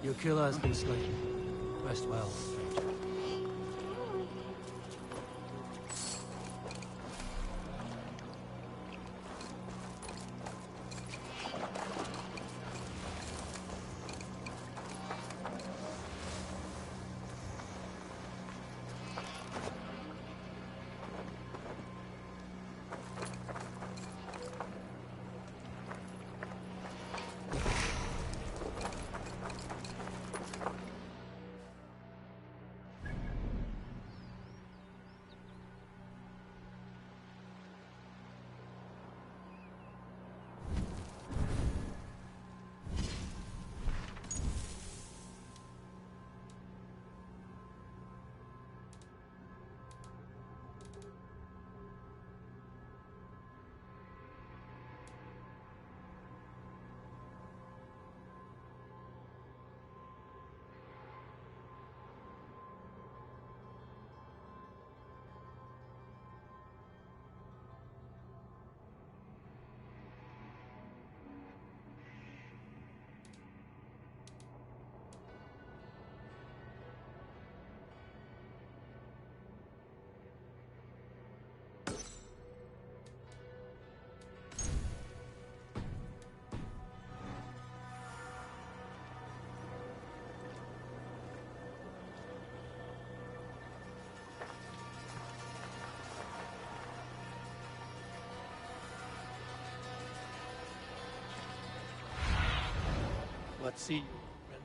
Your killer has been slain. Rest well, stranger. not see you, friend.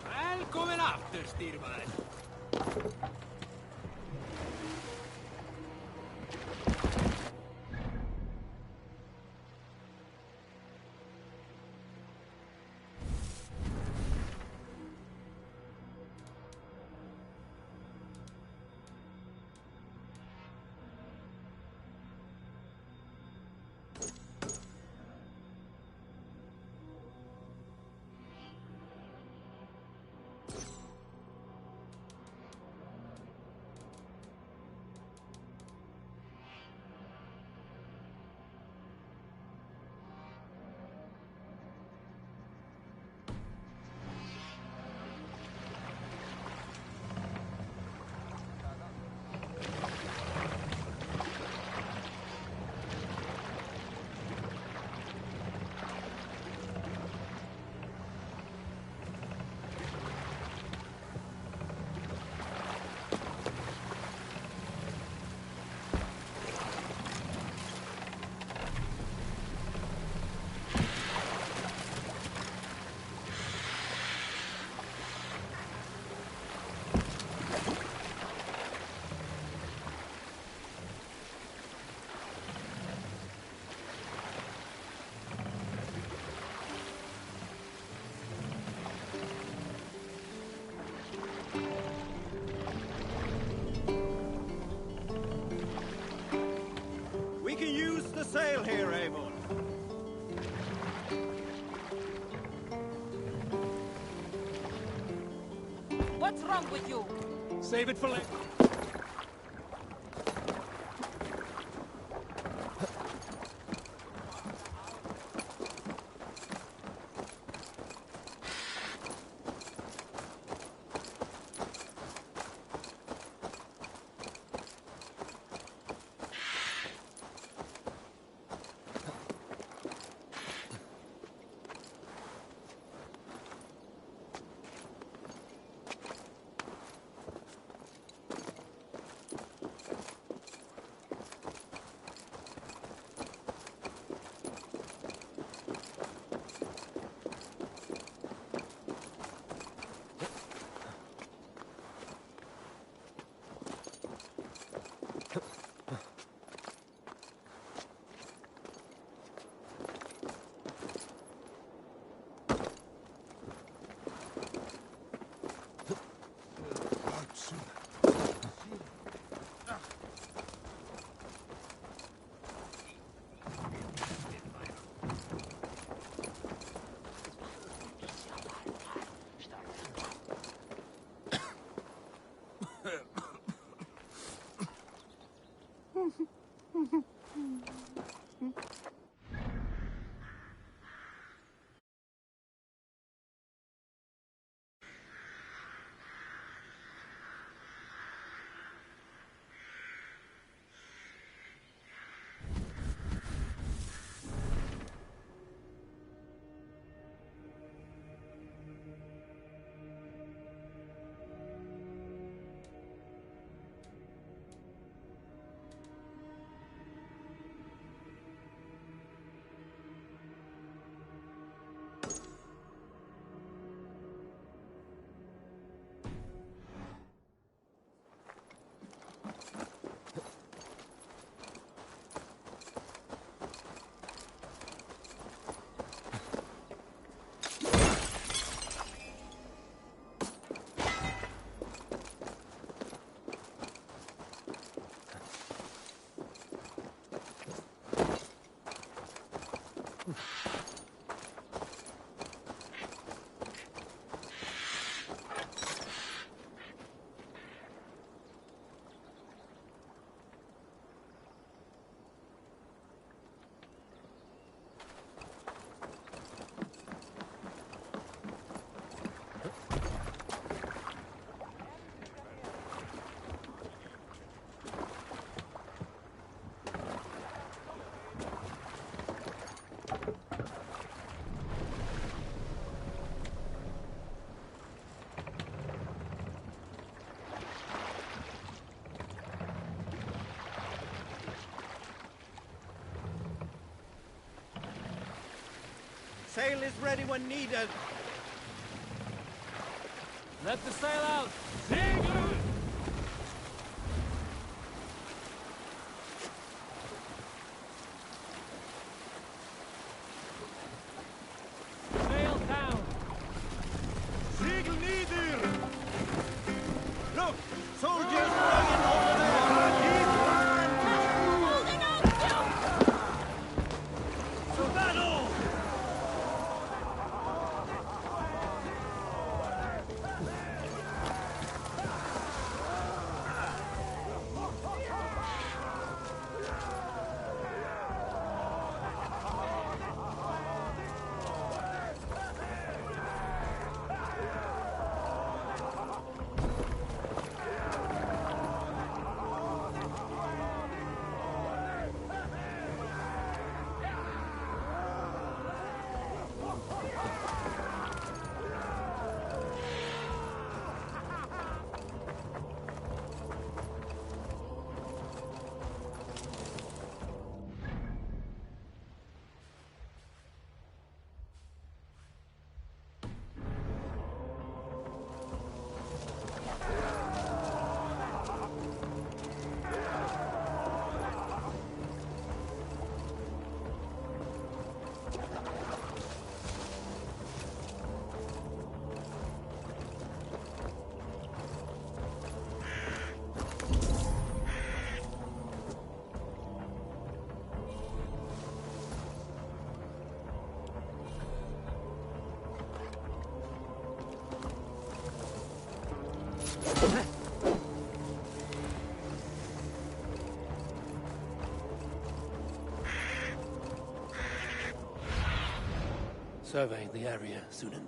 Välkommen efter, styrmare. We can use the sail here, Avon. What's wrong with you? Save it for later. sail is ready when needed. Let the sail out! Sail down! Segel nieder! Look! Soldiers running over there! Keep on! Holding up! To battle! Survey the area, Sunan.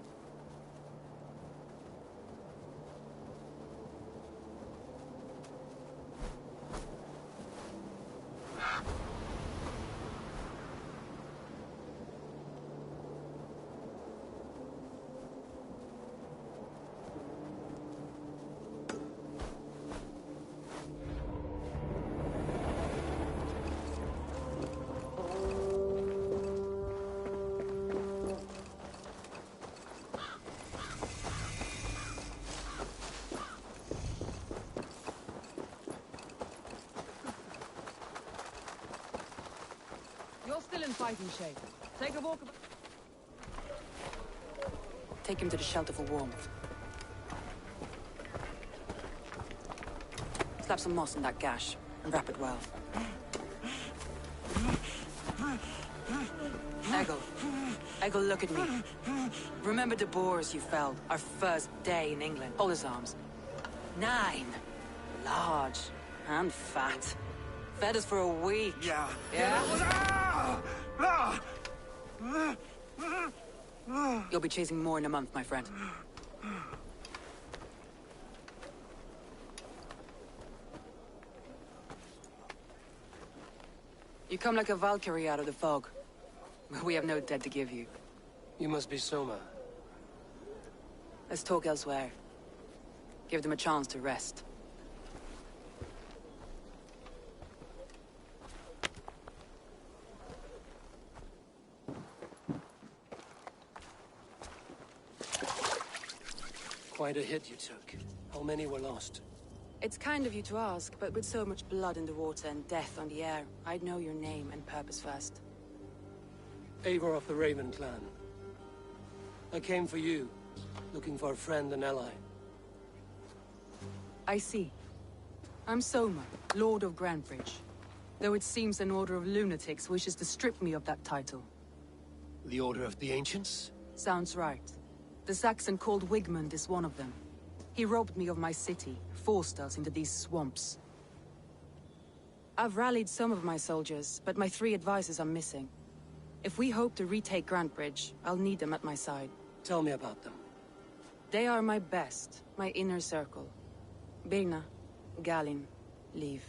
You're still in fighting shape. Take a walk. Take him to the shelter for warmth. Slap some moss in that gash and wrap it well. Eggle, look at me. Remember the Boers you felled, our first day in England? Hold his arms. 9. Large and fat. Fed us for a week. Yeah. You'll be chasing more in a month, my friend. You come like a Valkyrie out of the fog. We have no dead to give you. You must be Soma. Let's talk elsewhere. Give them a chance to rest. Quite a hit you took. How many were lost? It's kind of you to ask, but with so much blood in the water and death on the air, I'd know your name and purpose first. Eivor of the Raven clan. I came for you, looking for a friend and ally. I see. I'm Soma, Lord of Grantebridge. Though it seems an order of lunatics wishes to strip me of that title. The Order of the Ancients? Sounds right. The Saxon called Wigmund is one of them. He robbed me of my city, forced us into these swamps. I've rallied some of my soldiers, but my 3 advisors are missing. If we hope to retake Grantebridge, I'll need them at my side. Tell me about them. They are my best, my inner circle. Birna, Galin, Liv.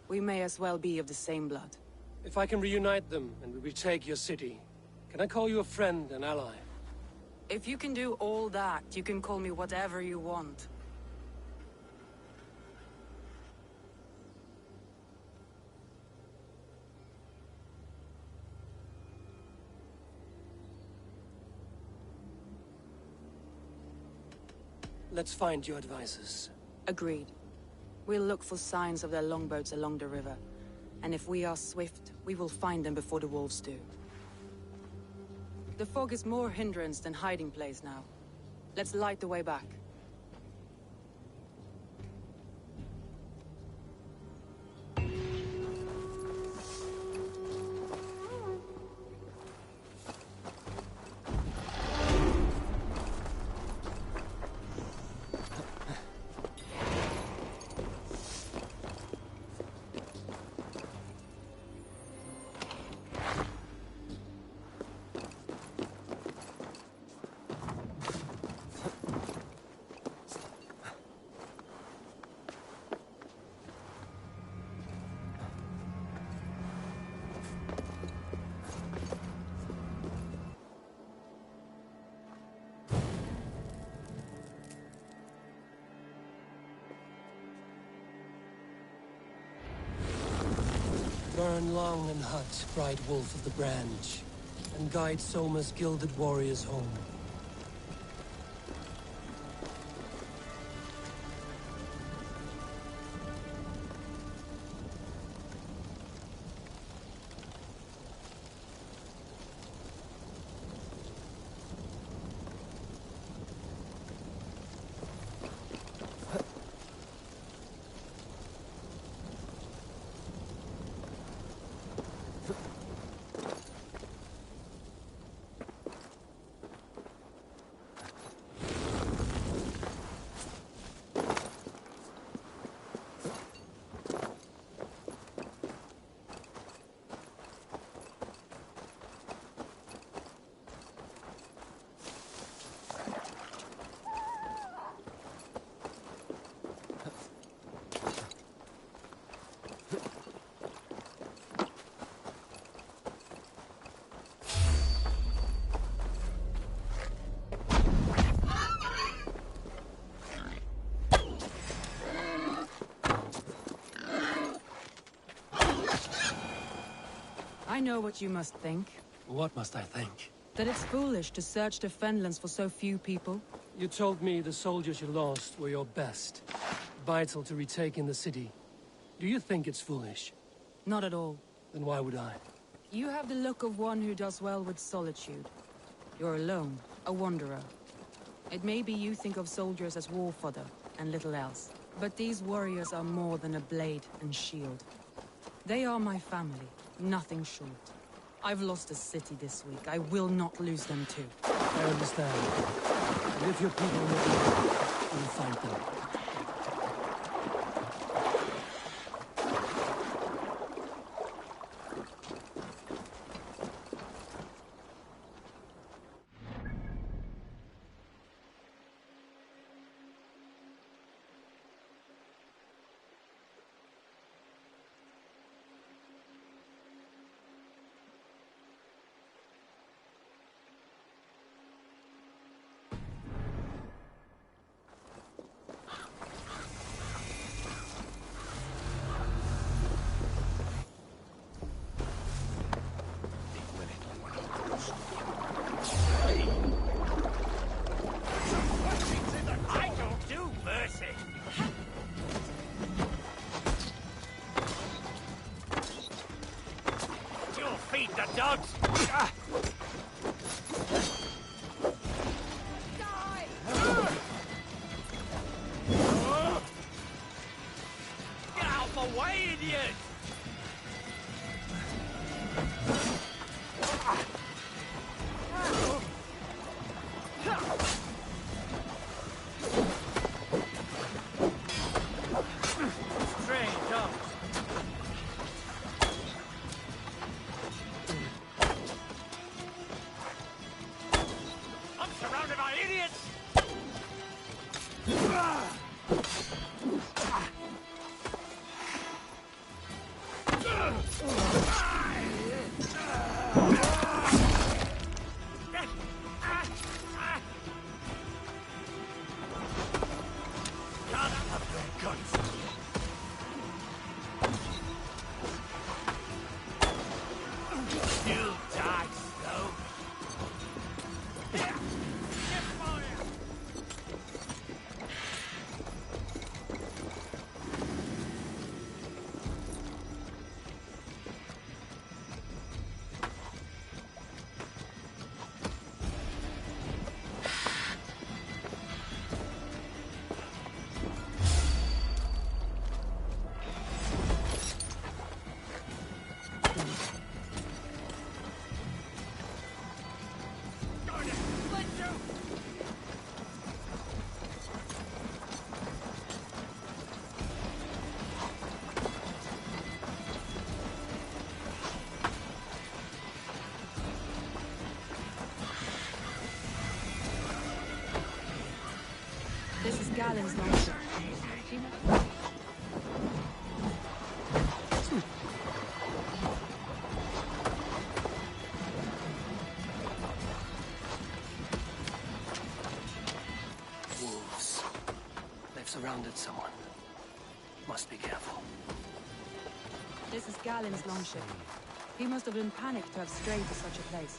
We may as well be of the same blood. If I can reunite them and we retake your city, can I call you a friend and ally? If you can do all that, you can call me whatever you want. Let's find your advisors. Agreed. We'll look for signs of their longboats along the river. And if we are swift, we will find them before the wolves do. The fog is more hindrance than hiding place now. Let's light the way back. Burn long and hot, bright wolf of the branch, and guide Soma's gilded warriors home. I know what you must think. What must I think? That it's foolish to search the Fenlands for so few people. You told me the soldiers you lost were your best. Vital to retaking the city. Do you think it's foolish? Not at all. Then why would I? You have the look of one who does well with solitude. You're alone, a wanderer. It may be you think of soldiers as war fodder, and little else. But these warriors are more than a blade and shield. They are my family, nothing short. I've lost a city this week. I will not lose them too. I understand. And if your people live here, you'll find them. This is Galen's longship. Wolves. They've surrounded someone. Must be careful. This is Galen's longship. He must have been panicked to have strayed to such a place.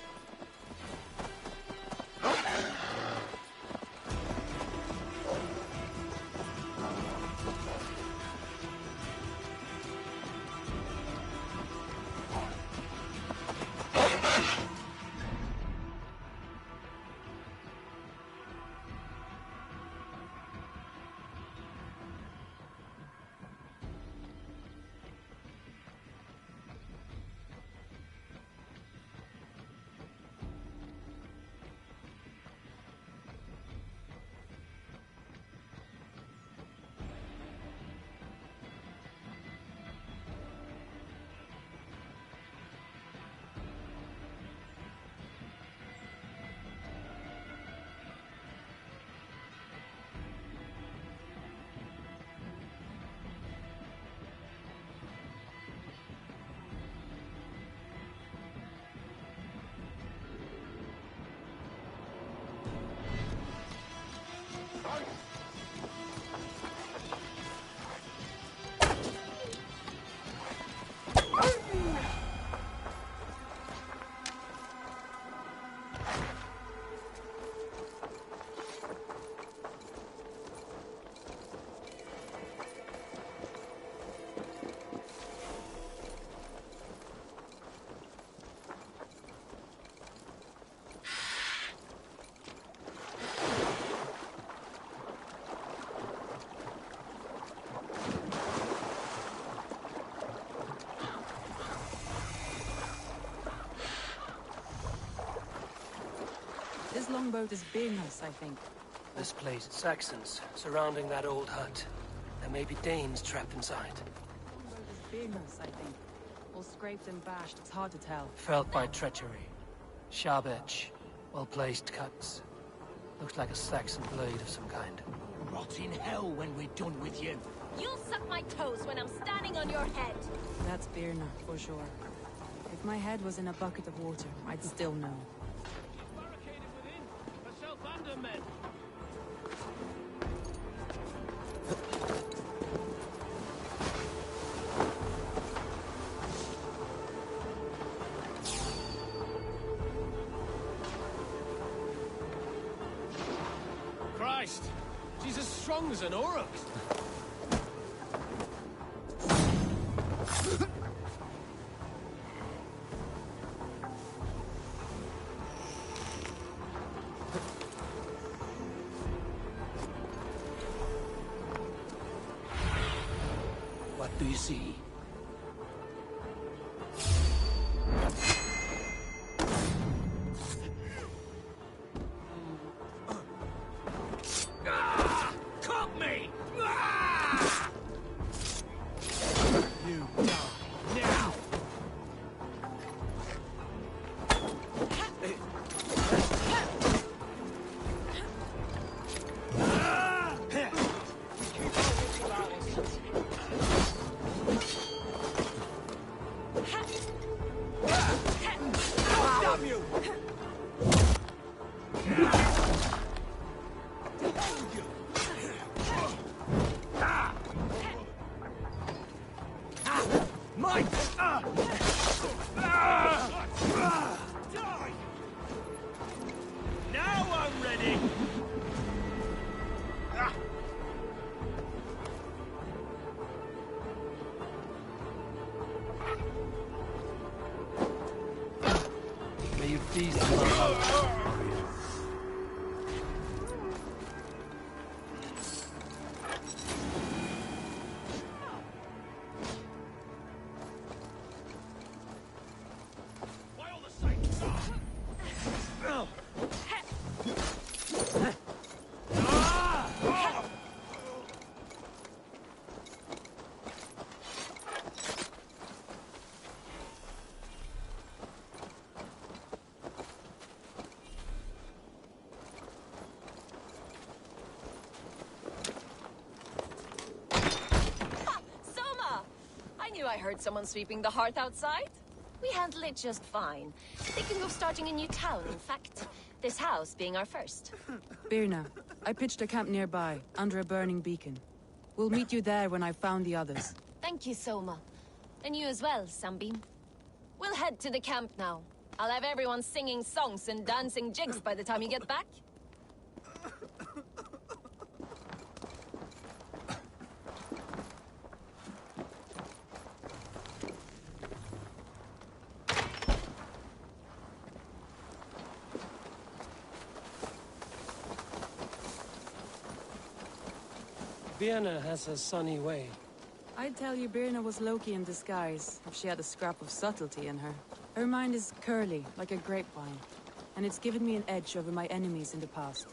This longboat is Birnus, I think. This place, Saxons, surrounding that old hut. There may be Danes trapped inside. Longboat is Birnus, I think. All scraped and bashed, it's hard to tell. Felt by treachery. Sharp edge. Well-placed cuts. Looks like a Saxon blade of some kind. Rot in hell when we're done with you. You'll suck my toes when I'm standing on your head. That's Birna, for sure. If my head was in a bucket of water, I'd still know. Men. Christ! She's as strong as an auroch! What do you see? Caught me! You die now! I heard someone sweeping the hearth outside. We handle it just fine. Thinking of starting a new town, in fact. This house being our first. Birna, I pitched a camp nearby, under a burning beacon. We'll meet you there when I've found the others. Thank you, Soma. And you as well, Sunbeam. We'll head to the camp now. I'll have everyone singing songs and dancing jigs by the time you get back. Birna has a sunny way. I'd tell you Birna was Loki in disguise, if she had a scrap of subtlety in her. Her mind is curly, like a grapevine, and it's given me an edge over my enemies in the past.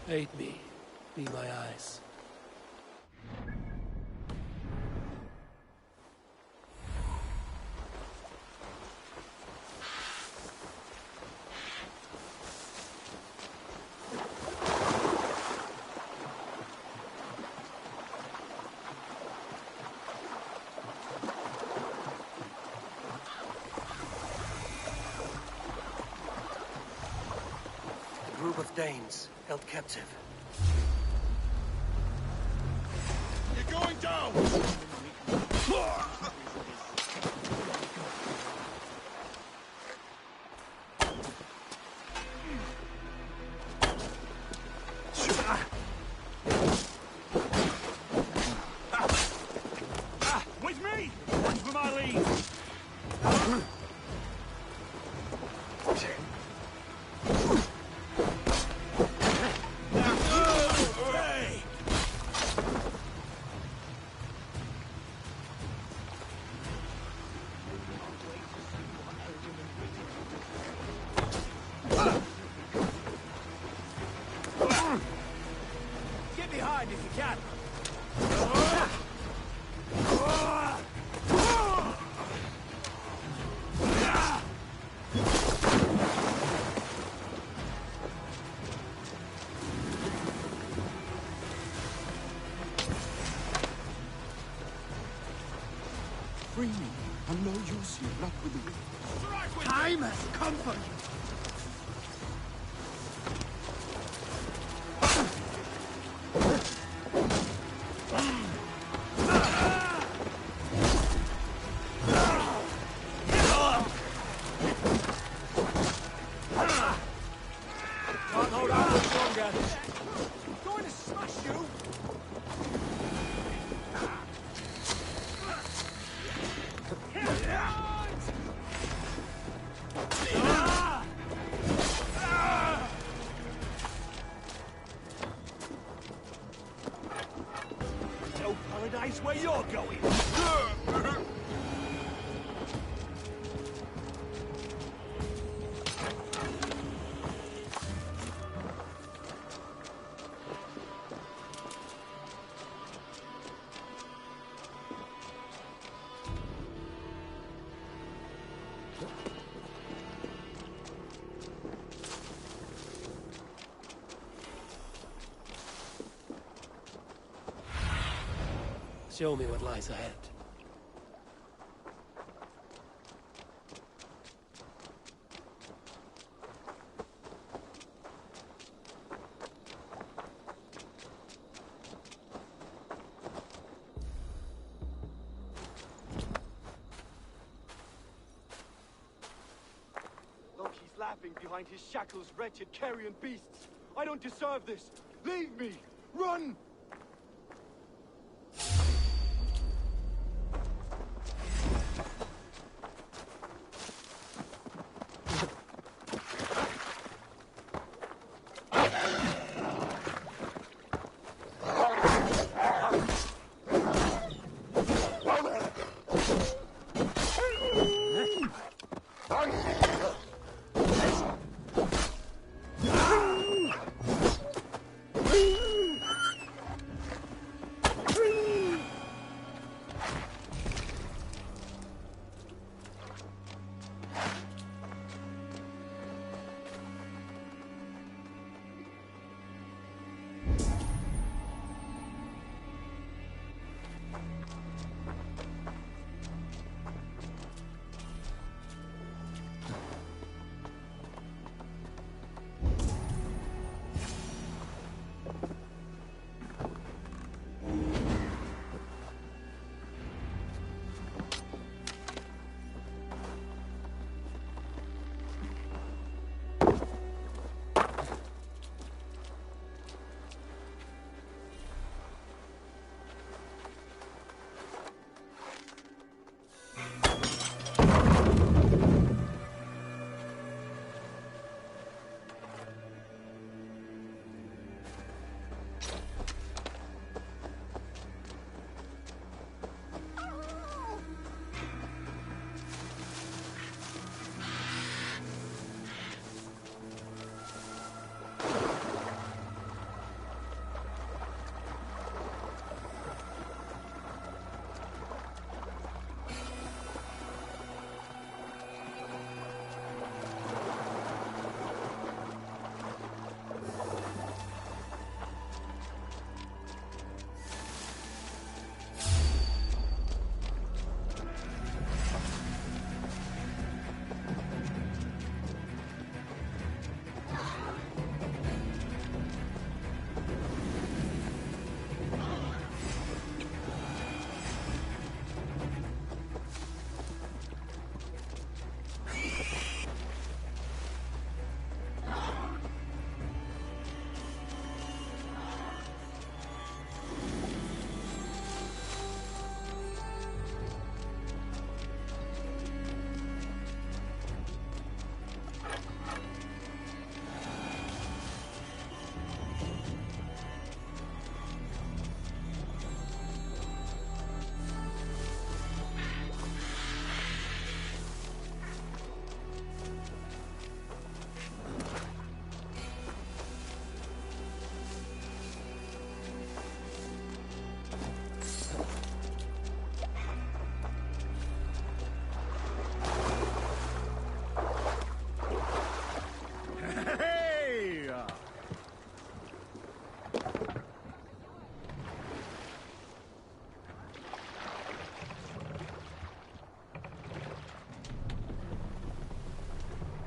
Aid me. Be my eyes. A group of Danes held captive. You're going down! With me! One for my lead! Get behind if you can! Free me. I'm no use here, not with you. Time has come for you. Can't hold out much longer. I'm going to smash you! No paradise where you're going! Show me what lies ahead. Look, he's laughing behind his shackles, wretched carrion beasts. I don't deserve this. Leave me! Run!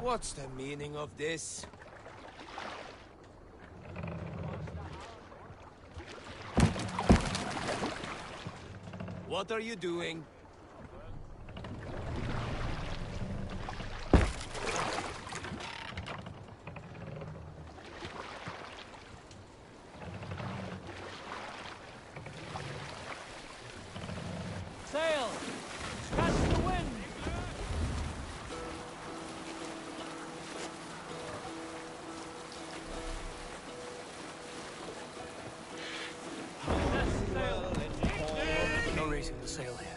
What's the meaning of this? What are you doing? Sail! Catch the wind! No reason to sail here.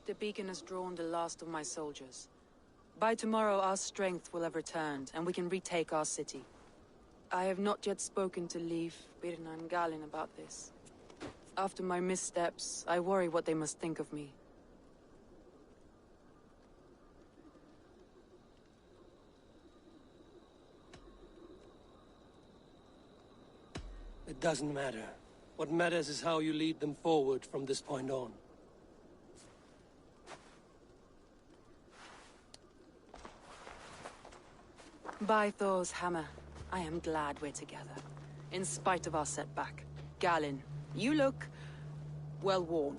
The beacon has drawn the last of my soldiers. By tomorrow, our strength will have returned, and we can retake our city. I have not yet spoken to Leif, Birna, and Galin about this. After my missteps, I worry what they must think of me. It doesn't matter. What matters is how you lead them forward from this point on. By Thor's hammer, I am glad we're together. In spite of our setback. Galin, you look well worn.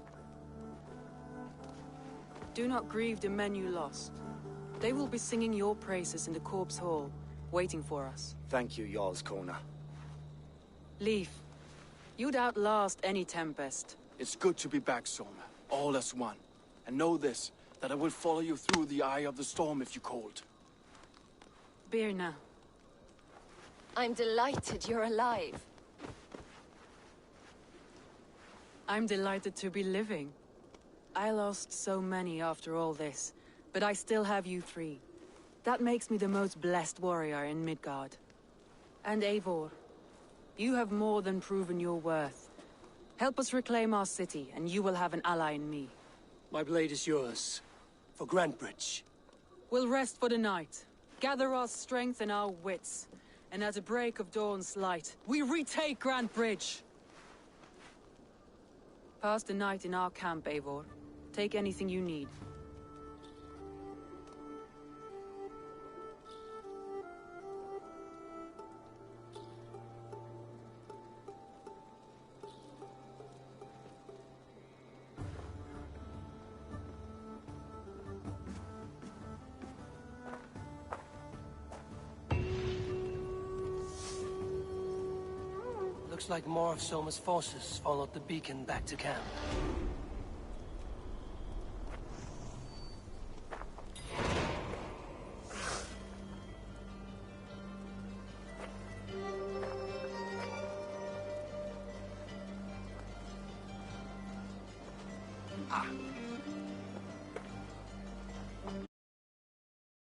Do not grieve the men you lost. They will be singing your praises in the Corpse Hall, waiting for us. Thank you, Jarl's Kona. Leif, you'd outlast any tempest. It's good to be back, Soma. All as one. And know this, that I will follow you through the eye of the storm if you called. Birna. I'm delighted you're alive. I'm delighted to be living. I lost so many after all this, but I still have you three. That makes me the most blessed warrior in Midgard. And Eivor, you have more than proven your worth. Help us reclaim our city, and you will have an ally in me. My blade is yours. For Grantbridge. We'll rest for the night. Gather our strength and our wits. And at the break of dawn's light, we retake Grantbridge! Pass the night in our camp, Eivor. Take anything you need. Looks like more of Soma's forces followed the beacon back to camp.